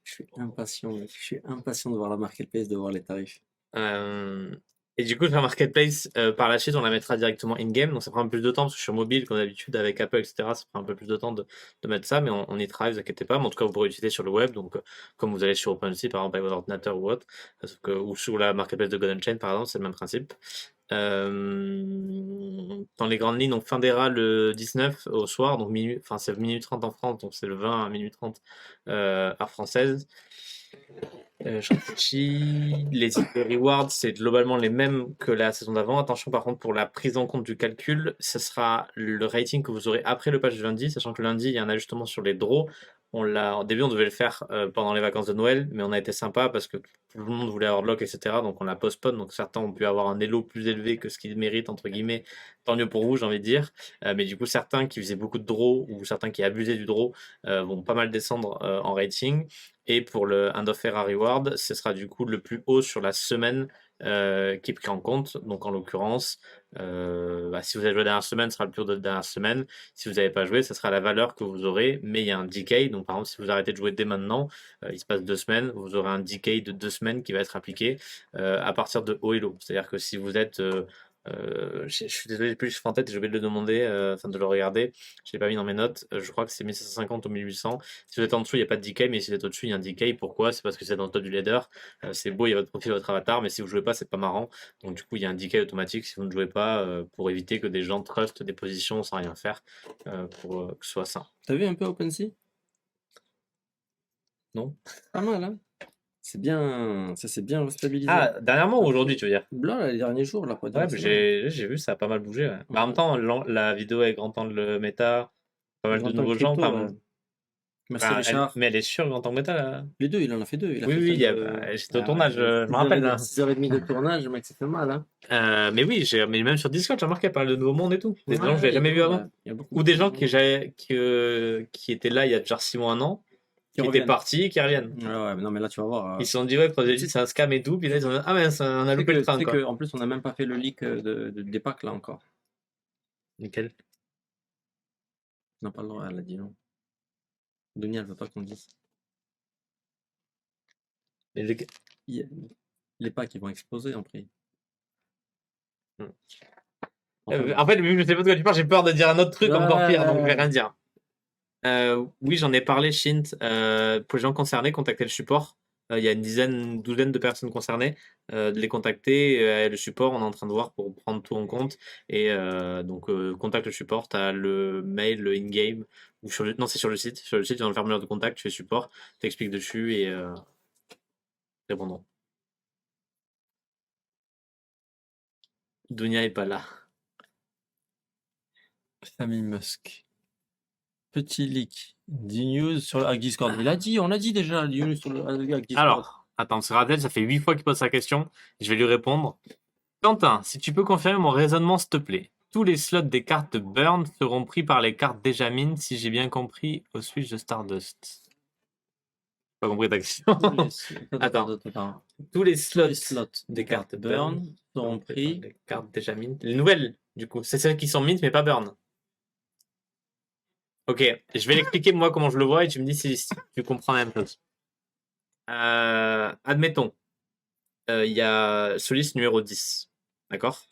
Je suis impatient, mec. Je suis impatient de voir la marketplace, de voir les tarifs. Euh, Et du coup, sur Marketplace, par la suite, on la mettra directement in-game. Donc, ça prend un peu plus de temps parce que sur mobile, comme d'habitude, avec Apple, etc., ça prend un peu plus de temps de mettre ça. Mais on y travaille, vous inquiétez pas. Mais en tout cas, vous pourrez l'utiliser sur le web. Donc, comme vous allez sur OpenSea, par exemple, avec votre ordinateur ou autre, ou sur la Marketplace de Golden Chain, par exemple, c'est le même principe. Dans les grandes lignes, donc fin d'ERA le 19 au soir, donc minuit, enfin c'est minuit 30 en France, donc c'est le 20 à minuit 30 heure française. Stratégie, les rewards, c'est globalement les mêmes que la saison d'avant. Attention par contre pour la prise en compte du calcul, ce sera le rating que vous aurez après le patch du lundi, sachant que lundi il y a un ajustement sur les draws. Au début on devait le faire pendant les vacances de Noël, mais on a été sympa parce que tout le monde voulait avoir de lock, etc. Donc on l'a postpone, donc certains ont pu avoir un elo plus élevé que ce qu'ils méritent, entre guillemets. Tant mieux pour vous, j'ai envie de dire. Mais du coup certains qui faisaient beaucoup de draws ou certains qui abusaient du draw vont pas mal descendre en rating. Et pour le End of Era Reward, ce sera du coup le plus haut sur la semaine qui est pris en compte. Donc en l'occurrence, si vous avez joué la dernière semaine, ce sera le plus haut de la dernière semaine. Si vous n'avez pas joué, ce sera la valeur que vous aurez. Mais il y a un decay. Donc par exemple, si vous arrêtez de jouer dès maintenant, il se passe 2 semaines, vous aurez un decay de 2 semaines qui va être appliqué à partir de haut et low. C'est-à-dire que si vous êtes je suis désolé, j'ai plus le chiffre en tête et j'ai oublié de le demander, enfin de le regarder. Je l'ai pas mis dans mes notes. Je crois que c'est 1750 ou 1800. Si vous êtes en dessous, il n'y a pas de decay, mais si vous êtes au-dessus, il y a un decay. Pourquoi? C'est parce que c'est dans le top du leader. C'est beau, il y a votre profil, votre avatar, mais si vous jouez pas, c'est pas marrant. Donc du coup, il y a un decay automatique si vous ne jouez pas pour éviter que des gens trustent des positions sans rien faire pour que ce soit sain. T'as vu un peu OpenSea? Non? Pas mal, hein? C'est bien, ça s'est bien restabilisé. Ah, dernièrement ou aujourd'hui, tu veux dire? Là, les derniers jours, là, pas Ouais, mais j'ai vu, ça a pas mal bougé. Ouais. Bah, en même temps, la vidéo avec grand angle le méta, pas mal de nouveaux gens. Merci Richard. Mais elle est sûre grand angle méta là. Les deux, il en a fait deux. Il a Oui, fait oui, j'étais au tournage, je me rappelle. 6h30 de tournage, le mec, ça fait mal. Hein. Mais oui, mais même sur Discord, j'ai remarqué pas mal de nouveaux mondes et tout. Des gens que j'avais jamais vu avant. Ou des gens qui étaient là il y a genre 6 mois, 1 an, qui étaient partis et qui reviennent. Ouais, mais non, mais là, tu vas voir. Ils se sont dit, ouais, Prodigy, c'est un scam et tout. Puis là, ils ont dit, ah, mais on a loupé le train. Quoi. En plus, on n'a même pas fait le leak des packs là encore. Nickel. On n'a pas le droit, elle a dit non. Dunia, elle veut pas qu'on dise. Les packs, ils vont exploser en prix. En fait, vu que je sais pas de quoi tu parles, j'ai peur de dire un autre truc encore pire, donc je vais rien dire. Oui, j'en ai parlé, Shint. Pour les gens concernés, contactez le support. Il y a une douzaine de personnes concernées. De les contacter. Le support, on est en train de voir pour prendre tout en compte. Et donc, contacte le support. Tu as le mail, le in-game. Non, c'est sur le site. Sur le site, tu as le formulaire de contact, tu fais support, tu expliques dessus et répondront. Dunia est pas là. Sami Musk. Petit leak. Du news sur le Discord. Il a dit, on a dit déjà du news sur le Discord. Alors, attends, c'est Radel, ça fait 8 fois qu'il pose sa question. Je vais lui répondre. Quentin, si tu peux confirmer mon raisonnement, s'il te plaît. Tous les slots des cartes de Burn seront pris par les cartes déjà mines, si j'ai bien compris, au switch de Stardust. Pas compris ta question. Attends. Tous les slots des cartes Burn seront pris par les cartes déjà mines. Les nouvelles, du coup. C'est celles qui sont mines, mais pas Burn. Ok, je vais l'expliquer moi comment je le vois et tu me dis si tu comprends la même chose. Admettons, il y a Solis numéro 10, d'accord?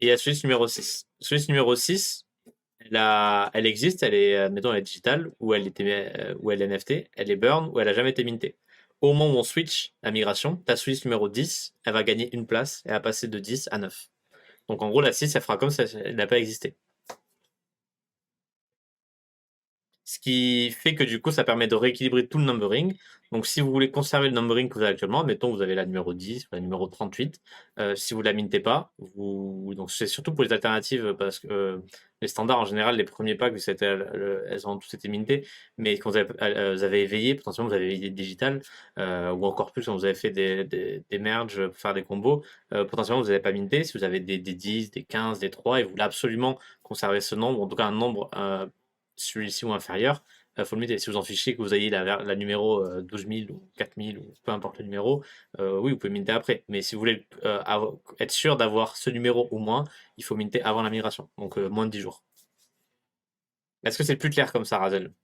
Et il y a Solis numéro 6. Solis numéro 6, elle existe, elle est, admettons, elle est digitale, ou elle est NFT, elle est burn, ou elle a jamais été mintée. Au moment où on switch la migration, ta Solis numéro 10, elle va gagner une place, et elle va passer de 10 à 9. Donc en gros, la 6, elle fera comme si elle n'a pas existé. Ce qui fait que du coup, ça permet de rééquilibrer tout le numbering. Donc, si vous voulez conserver le numbering que vous avez actuellement, mettons vous avez la numéro 10, la numéro 38, si vous la mintez pas, donc c'est surtout pour les alternatives parce que les standards en général, les premiers packs, elles ont tous été mintés, mais quand vous avez éveillé, potentiellement vous avez éveillé digital, ou encore plus quand vous avez fait des merges pour faire des combos, potentiellement vous n'avez pas minté. Si vous avez des 10, des 15, des 3 et vous voulez absolument conserver ce nombre, en tout cas un nombre celui-ci ou inférieur, faut le mettre. Si vous en fichez que vous ayez la numéro 12 000 ou 4 000 ou peu importe le numéro, oui, vous pouvez minter après. Mais si vous voulez être sûr d'avoir ce numéro ou moins, il faut minter avant la migration, donc moins de 10 jours. Est-ce que c'est plus clair comme ça, Razel?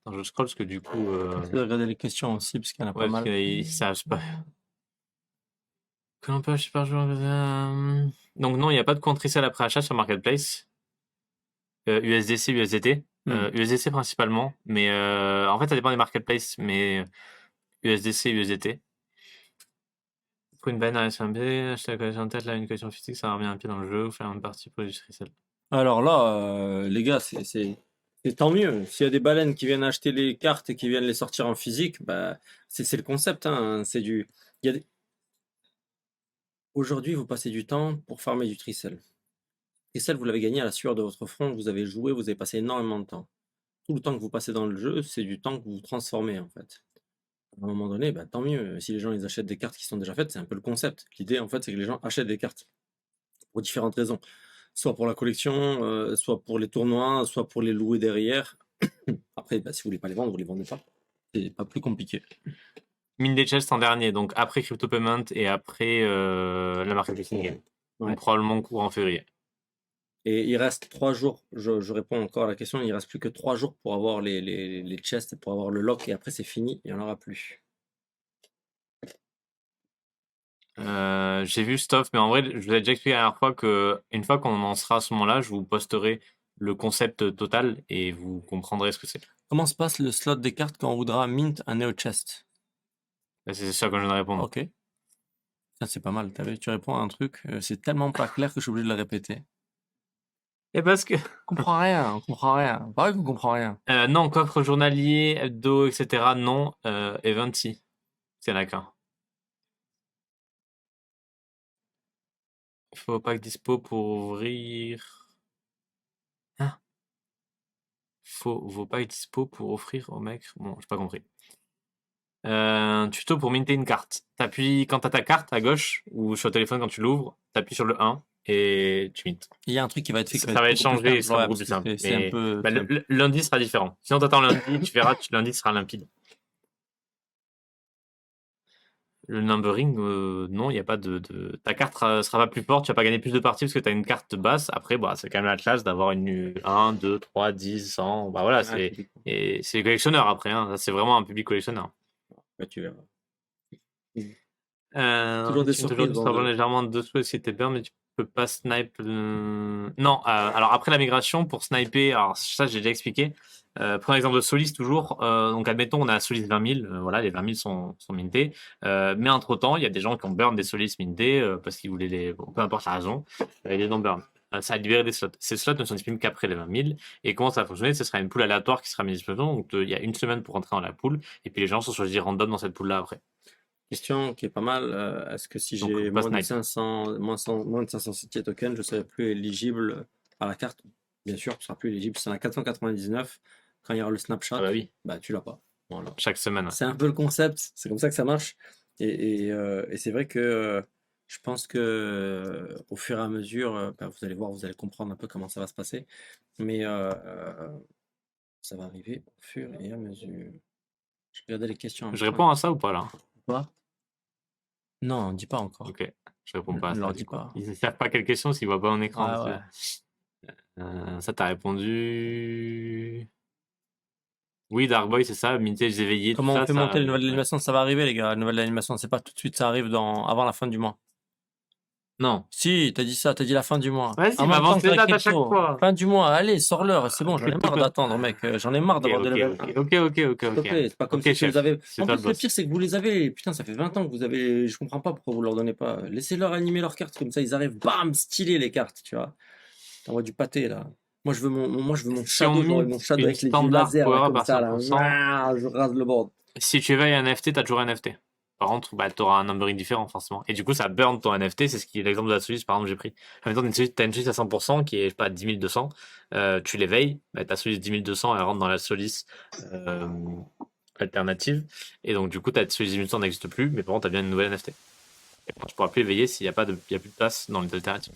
Je scroll parce que du coup. Je vais regarder les questions aussi parce qu'il y en a pas mal. Ça se pas. Que l'on peut acheter par jour. Donc non, il n'y a pas de compte resell après achat sur Marketplace. USDC, USDT. USDC principalement, mais en fait ça dépend des marketplaces, mais USDC, USDT. Pour une banne à SMB, acheter la collection en tête, là une collection physique, ça revient un pied dans le jeu, ou faire une partie pour du resell. Alors là, les gars, c'est Et tant mieux. S'il y a des baleines qui viennent acheter les cartes et qui viennent les sortir en physique, bah, c'est le concept. Hein. C'est du. il y a des- Aujourd'hui, vous passez du temps pour farmer du tricelle. Tricelle, vous l'avez gagné à la sueur de votre front. Vous avez joué, vous avez passé énormément de temps. Tout le temps que vous passez dans le jeu, c'est du temps que vous transformez en fait. À un moment donné, bah, tant mieux. Si les gens ils achètent des cartes qui sont déjà faites, c'est un peu le concept. L'idée, en fait, c'est que les gens achètent des cartes pour différentes raisons. Soit pour la collection, soit pour les tournois, soit pour les louer derrière. Après, bah, si vous voulez pas les vendre, vous les vendez pas. C'est pas plus compliqué. Mine des chests en dernier, donc après Crypto Payment et après la market making game. Ouais. Donc probablement court en février. Et il reste 3 jours. Je réponds encore à la question. Il reste plus que 3 jours pour avoir les chests, pour avoir le lock. Et après, c'est fini. Il n'y en aura plus. J'ai vu stuff, mais en vrai, je vous ai déjà expliqué la dernière fois que une fois qu'on en sera à ce moment-là, je vous posterai le concept total et vous comprendrez ce que c'est. Comment se passe le slot des cartes quand on voudra mint un Neo Chest? C'est ça que je viens de répondre. Ok. Ça, c'est pas mal. Tu réponds à un truc, c'est tellement pas clair que je suis obligé de le répéter. Et parce que. On comprend rien, on comprend rien. Pareil qu'on comprend rien. Non, coffre journalier, hebdo, etc. Non. Event, si. C'est la qu'un. Faut pas que dispo pour ouvrir. Hein? Faut pas être dispo pour offrir au mec. Bon, j'ai pas compris. Tuto pour minter une carte. T'appuies quand t'as ta carte à gauche ou sur le téléphone quand tu l'ouvres, t'appuies sur le 1 et tu mintes. Il y a un truc qui va être fait. Ça va être changé, c'est beaucoup plus simple. C'est un peu. Bah, le lundi sera différent. Sinon t'attends lundi, tu verras, lundi sera limpide. Le numbering, non, il n'y a pas ta carte sera pas plus forte, tu vas pas gagner plus de parties parce que tu as une carte basse. Après, bah, c'est quand même la classe d'avoir une 1, 2, 3, 10, 100. Bah voilà, c'est collectionneur après. Hein. Ça, c'est vraiment un public collectionneur. Bah, tu verras. Toujours des surprises. Tu te légèrement en dessous si t'es bien, mais tu peux pas snipe. Non, alors après la migration, pour sniper, alors ça j'ai déjà expliqué. Prenons l'exemple de Solis toujours. Donc admettons on a Solis 20 000, voilà, les 20 000 sont mintés. Mais entre temps, il y a des gens qui ont burn des Solis mintés parce qu'ils voulaient les. Bon, peu importe la raison, ils les ont burn. Ça a libéré des slots. Ces slots ne sont disponibles qu'après les 20 000. Et comment ça va fonctionner? Ce sera une pool aléatoire qui sera mise à disposition. Donc il y a une semaine pour rentrer dans la pool. Et puis les gens sont choisis random dans cette pool là après. Question qui est pas mal. Est-ce que si j'ai moins de 500 CTA tokens, je serai plus éligible à la carte? Bien sûr, tu seras plus éligible. Si tu en as 499, quand il y aura le snapshot, bah oui, bah tu l'as pas. Voilà. Chaque semaine. C'est un peu le concept. C'est comme ça que ça marche. Et c'est vrai que je pense que au fur et à mesure, bah, vous allez voir, vous allez comprendre un peu comment ça va se passer. Mais ça va arriver au fur et à mesure. Je vais regarder les questions. Je réponds à ça ou pas là? Quoi? Non, dis pas encore. Ok, je réponds pas à ça. Leur dis pas. Ils ne savent pas quelle question s'ils voient pas mon écran. Ah, ouais. Ça t'as répondu. Oui, Darkboy, c'est ça, minter les éveillés. Comment on fait monter les nouvelles animations? Ça va arriver, les gars. La nouvelle animation, c'est pas tout de suite, ça arrive avant la fin du mois. Non. Si, t'as dit ça, t'as dit la fin du mois. Vas-y, m'avance les dates à chaque fois. Fin du mois, allez, sors-leur, c'est bon, j'en ai marre d'attendre, mec. J'en ai marre d'avoir des nouvelles. Ok. C'est pas comme si vous avez. En plus, le pire, c'est que vous les avez. Putain, ça fait 20 ans que vous avez. Je comprends pas pourquoi vous leur donnez pas. Laissez-leur animer leurs cartes, comme ça, ils arrivent, bam, stylé les cartes, tu vois. T'envoies du pâté, là. Moi, je veux mon shadow, mon shadow avec les yeux laser, comme ça, là. Je rase le board. Si tu éveilles un NFT, t'as toujours un NFT. Par contre, bah, tu auras un numbering différent, forcément. Et du coup, ça burn ton NFT. C'est ce qui est l'exemple de la Solis, par exemple, j'ai pris. Admettons, tu as une Solis à 100% qui est, je sais pas, 10 200. Tu l'éveilles. Bah, ta Solis 10 200, elle rentre dans la Solis alternative. Et donc, du coup, ta Solis 10 200 n'existe plus. Mais par contre, tu as bien une nouvelle NFT. Et tu pourras plus éveiller s'il n'y a, y a plus de place dans les alternatives.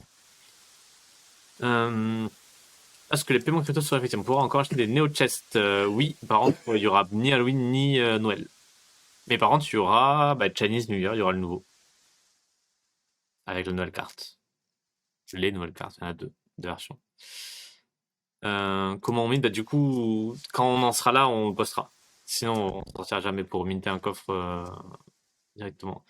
Est-ce que les paiements crypto sont effectifs? On pourra encore acheter des Neo-Chests. Oui, par contre, il n'y aura ni Halloween ni Noël. Mais par contre, il y aura Chinese New Year, il y aura le nouveau. Avec la nouvelle carte. Les nouvelles cartes, il y en a deux versions. Comment on mint? Du coup, quand on en sera là, on le postera. Sinon, on ne sortira jamais pour minter un coffre directement.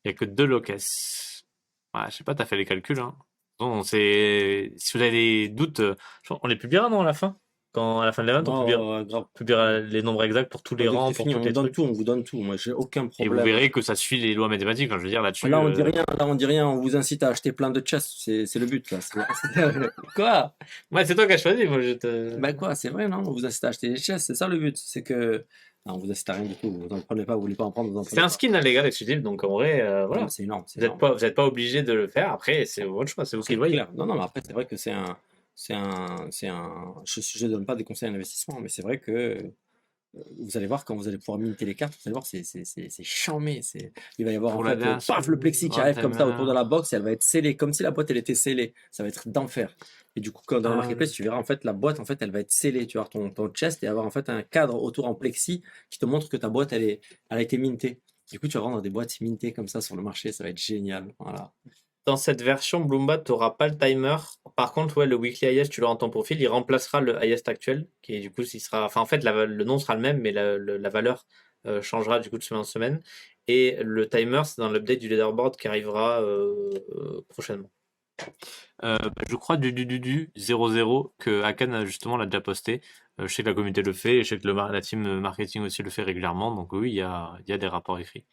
Il n'y a que 2 loques. Ouais, je sais pas, t'as fait les calculs. Hein. Bon, si vous avez des doutes, on les publiera non à la fin? Quand à la fin de l'event, Grave. on publiera les nombres exacts pour tous les rangs, pour tous On les donne trucs. tout, on vous donne tout. Moi, j'ai aucun Et vous problème. verrez que ça suit les lois mathématiques. Enfin, je veux dire, là-dessus. Là, on dit rien. Là, on dit rien. On vous incite à acheter plein de chests. C'est le but, là. Quoi? Ouais, c'est toi qui as choisi. Moi, je te. Ben quoi, c'est vrai, non? On vous incite à acheter des chests. C'est ça le but. C'est que. Non, on vous incite à rien du tout. Vous en prenez pas. Vous voulez pas en prendre. Vous en prenez C'est un pas. skin hein, légal exclusif, donc en vrai, voilà. Non, c'est énorme. C'est Vous énorme. n'êtes pas obligé de le faire. Après, c'est votre choix. C'est vous qui le voyez. Clair. Non, non, mais après, c'est vrai que je donne pas des conseils d'investissement, mais c'est vrai que vous allez voir quand vous allez pouvoir minter les cartes, vous allez voir, c'est charmé. Il va y avoir Pour en la fait, dernière paf, le plexi qui arrive comme ça autour de timer. la box et elle va être scellée, comme si la boîte elle était scellée. Ça va être d'enfer. Et du coup, quand dans le Ah. marketplace, tu verras en fait la boîte, en fait, elle va être scellée. Tu vas avoir ton chest et avoir en fait un cadre autour en plexi qui te montre que ta boîte elle a été mintée. Du coup, tu vas vendre des boîtes mintées comme ça sur le marché, ça va être génial. Voilà. Dans cette version Bloomba, tu n'auras pas le timer. Par contre, ouais, le weekly highest, tu l'auras dans ton profil, il remplacera le highest actuel, qui est du coup, il sera, enfin en fait, le nom sera le même, mais la valeur changera du coup de semaine en semaine. Et le timer, c'est dans l'update du leaderboard qui arrivera prochainement. Je crois du 00 que Akan justement l'a déjà posté. Je sais que la communauté le fait, et je sais que la team marketing aussi le fait régulièrement. Donc oui, il y a des rapports écrits.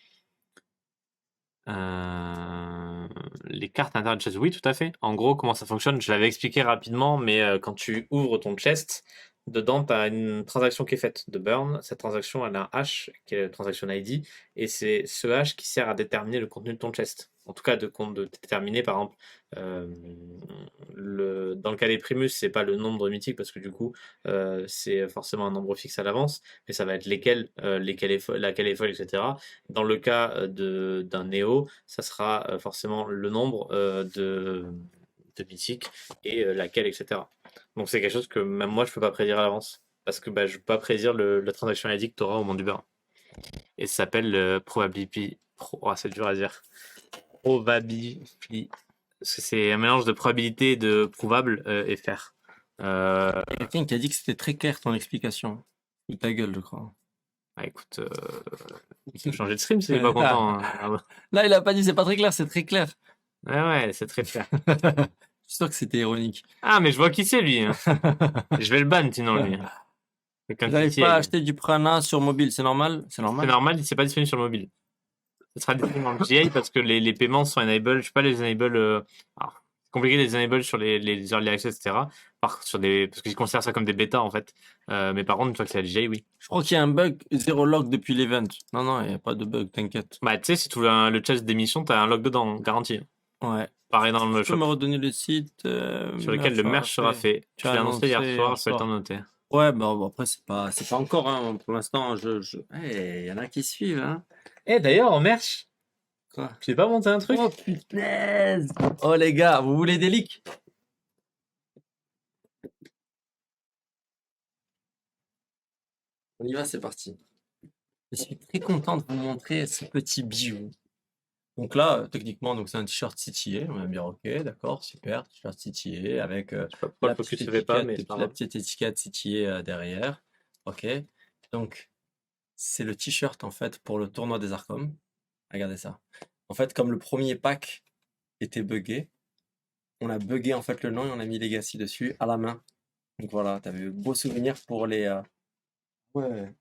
Les cartes intérieures de chest, oui, tout à fait. En gros, comment ça fonctionne, je l'avais expliqué rapidement, mais quand tu ouvres ton chest, dedans, tu as une transaction qui est faite de burn. Cette transaction, elle a un hash, qui est le transaction ID, et c'est ce hash qui sert à déterminer le contenu de ton chest. En tout cas, de déterminer, par exemple, dans le cas des primus, c'est pas le nombre mythique, parce que du coup, c'est forcément un nombre fixe à l'avance, mais ça va être laquelle est folle, etc. Dans le cas d'un Néo, ça sera forcément le nombre de mythiques et laquelle, etc. Donc c'est quelque chose que même moi je peux pas prédire à l'avance. Parce que je peux pas prédire la transaction ID que tu auras au monde du beurre. Et ça s'appelle probability. C'est dur à dire. Probability. C'est un mélange de probabilité, de prouvable et faire. Quelqu'un qui a dit que c'était très clair ton explication. Ou ta gueule, je crois. Bah écoute, il faut changer de stream s'il est pas content. Hein. Là, il a pas dit c'est pas très clair, c'est très clair. Ouais, c'est très clair. Je suis sûr que c'était ironique. Ah, mais je vois qui c'est lui. Hein. Je vais le ban sinon lui. Vous n'allez pas acheter du Prana sur mobile, c'est normal? C'est normal. C'est normal, c'est pas disponible sur le mobile. Ce sera disponible en GA parce que les paiements sont enable. Je sais pas les enable. C'est compliqué les enable sur les early access, etc. Parce qu'ils considèrent ça comme des bêtas en fait. Mais par contre, une fois que c'est la GA, oui. Je crois qu'il y a un bug, zéro log depuis l'event. Non, il n'y a pas de bug, t'inquiète. Bah, tu sais, si tu veux le chest d'émission, t'as un log dedans, garanti. Ouais. Pareil dans le Tu shop. peux me redonner le site sur lequel le merch sera fait. Tu l'as annoncé hier soir, je peux t'en noter. Ouais, bon, après, c'est pas encore, hein. Pour l'instant, il y en a qui suivent, hein. D'ailleurs, en merch. Quoi? Tu t'es pas monté un truc? Oh, punaise! Oh, les gars, vous voulez des leaks? On y va, c'est parti. Je suis très content de vous montrer ce petit bijou. Donc là, techniquement, donc c'est un t-shirt CTA. On va me dire, ok, d'accord, super, t-shirt CTA avec la petite étiquette CTA derrière. Ok. Donc, c'est le t-shirt en fait pour le tournoi des Archom. Regardez ça. En fait, comme le premier pack était buggé, on a buggé en fait le nom et on a mis Legacy dessus à la main. Donc voilà, t'avais beau souvenir pour les. Ouais.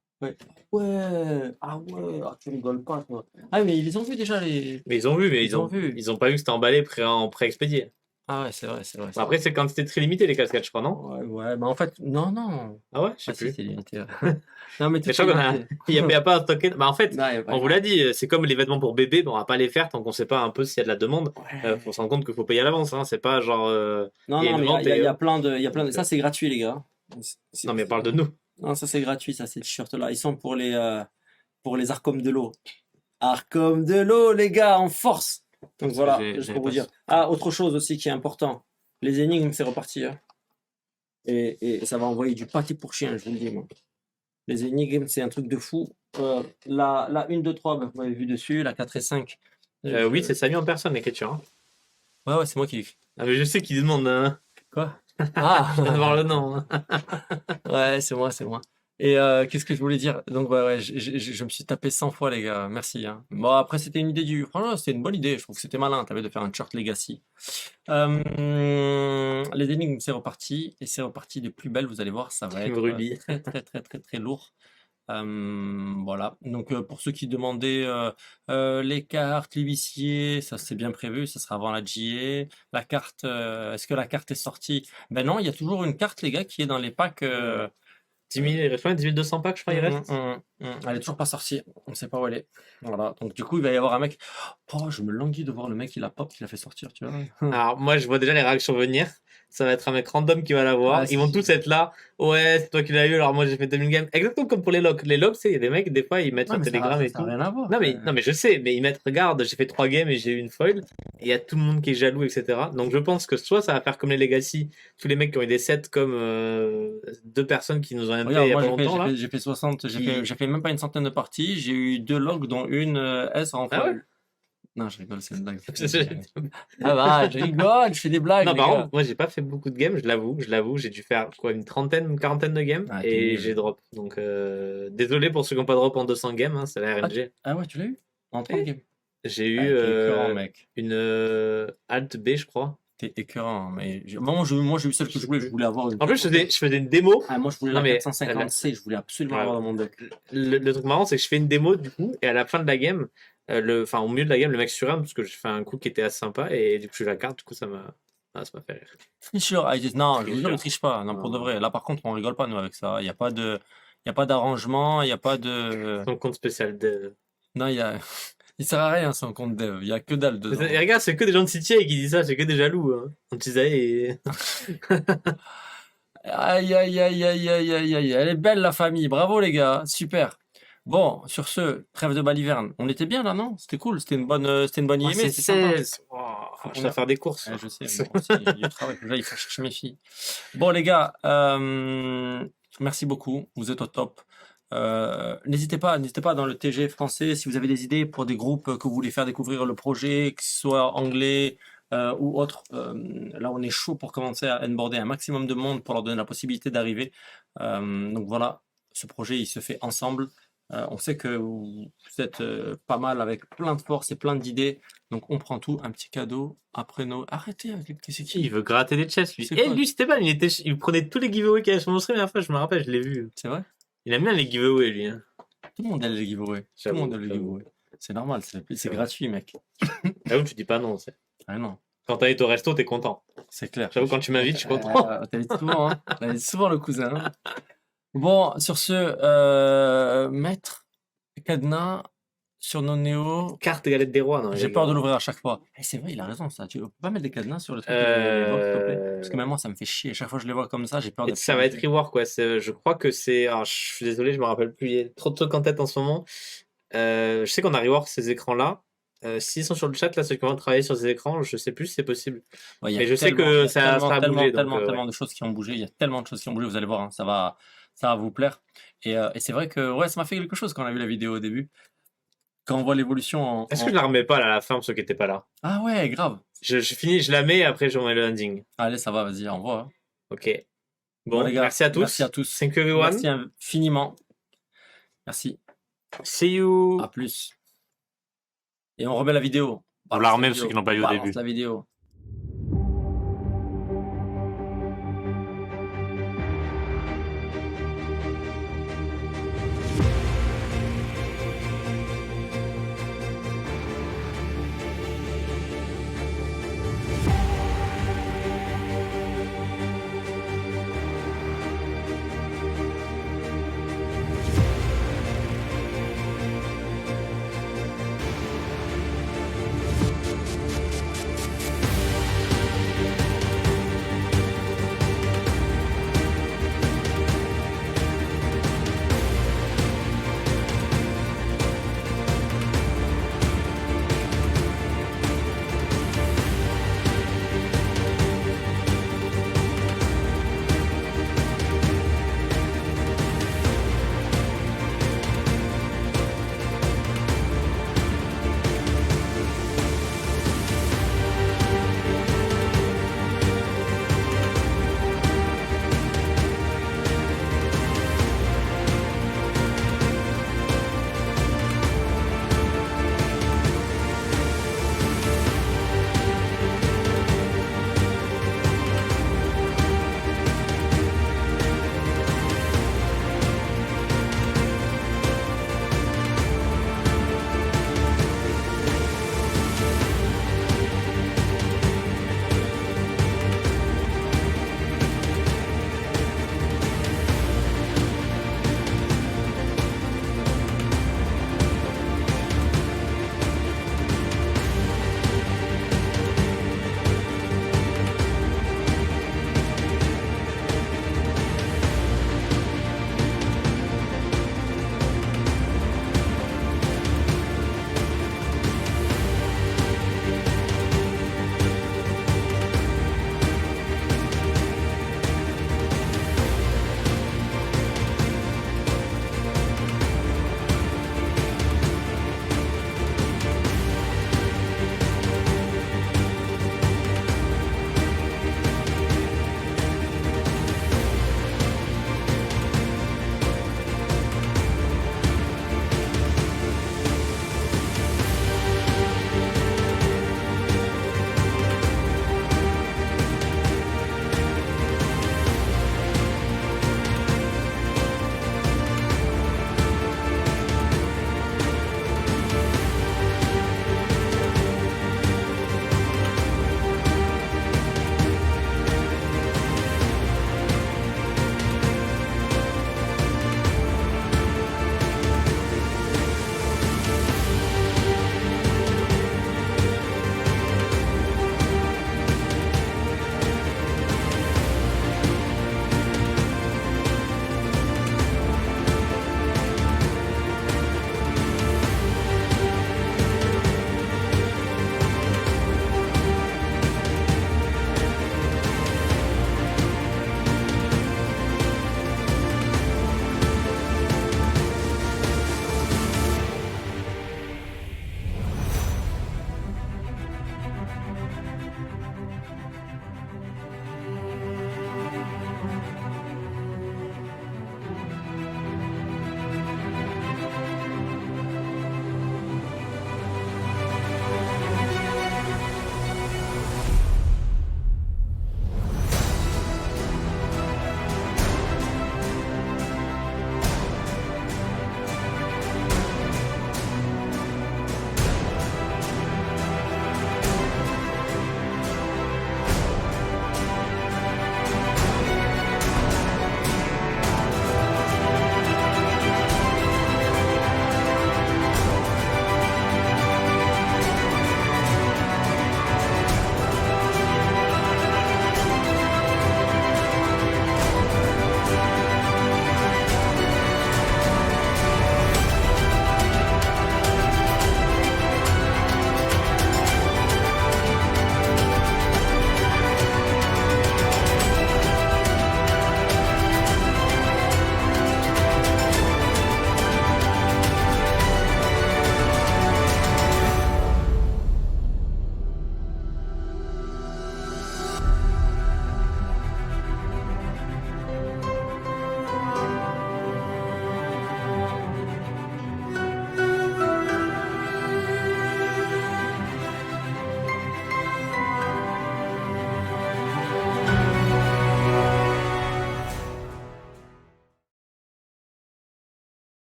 Ah ouais, tu rigoles pas, toi. Ah, mais ils ont vu déjà les. Mais ils ont vu, mais Ils ont vu. ils ont pas vu que c'était emballé en pré-expédié. Ah ouais, c'est vrai. Après, c'est quand c'était très limité les casquettes, je crois, non? Ouais, mais en fait, non. Ah ouais, je sais Ah si, plus. c'est limité. Non, mais Mais je crois qu'il y a pas un token. Bah en fait, Non, y a pas on vous l'a dit, c'est comme les vêtements pour bébé, on va pas les faire tant qu'on sait pas un peu s'il y a de la demande. Faut se rendre compte qu'il faut payer à l'avance, hein. C'est pas genre. Non, mais il y a plein de. Ça, c'est gratuit, les gars. Non, mais parle de nous. Non, ça, c'est gratuit, ça, ces t-shirts-là. Ils sont pour les Archom de l'eau. Archom de l'eau, les gars, en force. Donc voilà, juste pour vous dire. Ah, autre chose aussi qui est important. Les énigmes, c'est reparti. Hein. Et ça va envoyer du pâté pour chien, je vous le dis, moi. Les énigmes, c'est un truc de fou. La 1, 2, 3, vous m'avez vu dessus. La 4 et 5. Oui, c'est Sami en personne, l'écriture. Hein. Ouais, c'est moi qui l'écris. Ah, mais je sais qu'il demande. Quoi? Ah, je viens de voir le nom. Hein. Ouais, c'est moi. Et qu'est-ce que je voulais dire? Donc ouais, je me suis tapé 100 fois les gars, merci. Hein. Bon après c'était une idée du... Franchement c'était une bonne idée, je trouve que c'était malin, t'avais de faire un chart legacy. Les énigmes c'est reparti, et c'est reparti de plus belle, vous allez voir, ça va Team être Ruby. très lourd. Voilà, donc pour ceux qui demandaient les cartes, l'huissier, ça c'est bien prévu, ça sera avant la GA. La carte, est-ce que la carte est sortie? Ben non, il y a toujours une carte les gars qui est dans les packs. 10 000, il reste 10 200 packs, je crois, il reste. Elle est toujours pas sortie, on sait pas où elle est. Voilà, donc du coup il va y avoir un mec. Oh, je me languis de voir le mec il a pop, qui l'a fait sortir, tu vois. Alors, moi, je vois déjà les réactions venir. Ça va être un mec random qui va l'avoir. Ah, Ils vont si. tous être là. Ouais, c'est toi qui l'as eu. Alors, moi, j'ai fait 2000 games. Exactement comme pour les logs. Les logs, il y a des mecs, des fois, ils mettent Ouais, sur mais Telegram et ça a tout. rien à voir. Non, mais je sais. Mais ils mettent, regarde, j'ai fait 3 games et j'ai eu une foil. Et il y a tout le monde qui est jaloux, etc. Donc, je pense que soit ça va faire comme les Legacy. Tous les mecs qui ont eu des sets comme 2 personnes qui nous ont Regarde, invité il y a moi pas longtemps, là. j'ai fait 60, Qui- j'ai fait même pas une centaine de parties, j'ai eu 2 logs dont une S en Ah ouais? folle. Non, je rigole, c'est une blague. Ah bah, je rigole, je fais des blagues, Non, les par gars. contre, moi, j'ai pas fait beaucoup de games, je l'avoue, j'ai dû faire quoi, une trentaine, une quarantaine de games, Ah, t'es et nul. j'ai drop. Donc, désolé pour ceux qui n'ont pas drop en 200 games, hein, c'est la RNG. Ah ouais, tu l'as eu? En 30 games. J'ai eu Ah, t'es écœurant, mec. une Alt B, je crois. T'es écœurant, mais moi, j'ai eu celle que je voulais avoir une. En plus, je faisais une démo. Ah, moi, je voulais Non, la mais 450C, je voulais absolument Ouais. l'avoir dans mon deck. le truc marrant, c'est que je fais une démo, du coup, et à la fin de la game, enfin, au milieu de la game, le mec surrame, parce que j'ai fait un coup qui était assez sympa, et du coup, j'ai eu la carte, du coup, ça m'a fait rire. Tricheur, non, je vous jure, Tricheur. il triche pas, non, pour de Non. vrai. Là, par contre, on rigole pas, nous, avec ça. Il y a pas d'arrangement, il y a pas de. Son compte spécial de. Non, il sert à rien, son compte dev. Il y a que dalle dedans. Et regarde, c'est que des gens de CTA qui disent ça, c'est que des jaloux. Hein. Antisae et. Aïe, aïe, aïe, aïe, aïe, aïe, aïe. Elle est belle, la famille. Bravo, les gars. Super. Bon, sur ce, trêve de baliverne. On était bien là, non? C'était cool. C'était une bonne IME. C'est C'était sympa. 16. Je dois faire des courses. Ouais, je sais. Bon, il y a du travail. Là, il faut chercher mes filles. Bon, les gars, merci beaucoup. Vous êtes au top. N'hésitez pas dans le TG français si vous avez des idées pour des groupes que vous voulez faire découvrir le projet, que ce soit anglais ou autre. Là, on est chaud pour commencer à onboarder un maximum de monde pour leur donner la possibilité d'arriver. Donc voilà, ce projet, il se fait ensemble. On sait que vous êtes pas mal avec plein de force et plein d'idées. Donc on prend tout, un petit cadeau après nos... Arrêtez avec c'est qui? Il veut gratter des chests, lui. C'est Et quoi? lui, c'était pas, il prenait tous les giveaways qu'il y avait sur mon stream la dernière fois, je me rappelle, je l'ai vu. C'est vrai? Il aime bien les giveaways, lui. Hein. Tout le monde aime les giveaways. Tout le monde aime les J'avoue. giveaways. C'est normal, c'est vrai. gratuit, mec. J'avoue, tu dis pas non. Ah non, Quand t'invites au resto, t'es content. c'est clair. J'avoue, quand tu m'invites, je suis content. T'invites souvent, hein. T'invites souvent le cousin. Hein. Bon, sur ce, mettre cadenas sur nos néos. Carte galette des rois, non. J'ai peur de l'ouvrir à chaque fois. Eh, c'est vrai, il a raison, ça. Tu peux pas mettre des cadenas sur le truc des box, s'il te plaît? Parce que même moi, ça me fait chier. Chaque fois que je les vois comme ça, j'ai peur de. Ça va être rework, quoi. Je crois que c'est. Alors, je suis désolé, je me rappelle plus. Il y a trop de trucs en tête en ce moment. Je sais qu'on a rework ces écrans-là. S'ils sont sur le chat, là, ceux qui vont travailler sur ces écrans, je sais plus si c'est possible. Ouais, Mais je sais que ça a bougé. Tellement de choses qui ont bougé. Il y a tellement de choses qui ont bougé. Vous allez voir, hein, ça va vous plaire. Et c'est vrai que ouais, ça m'a fait quelque chose quand on a vu la vidéo au début. Quand on voit l'évolution Est-ce que je la remets pas là, à la fin pour ceux qui étaient pas là? Ah ouais, grave. Je finis, je la mets et après je remets le ending. Allez, ça va, vas-y, envoie. Hein. Ok. Bon, les gars, merci à tous. Merci à tous. Thank you everyone. Merci infiniment. Merci. See you. À plus. Et on remet la vidéo. On la remet pour ceux qui n'ont pas vu au Balance début. la vidéo.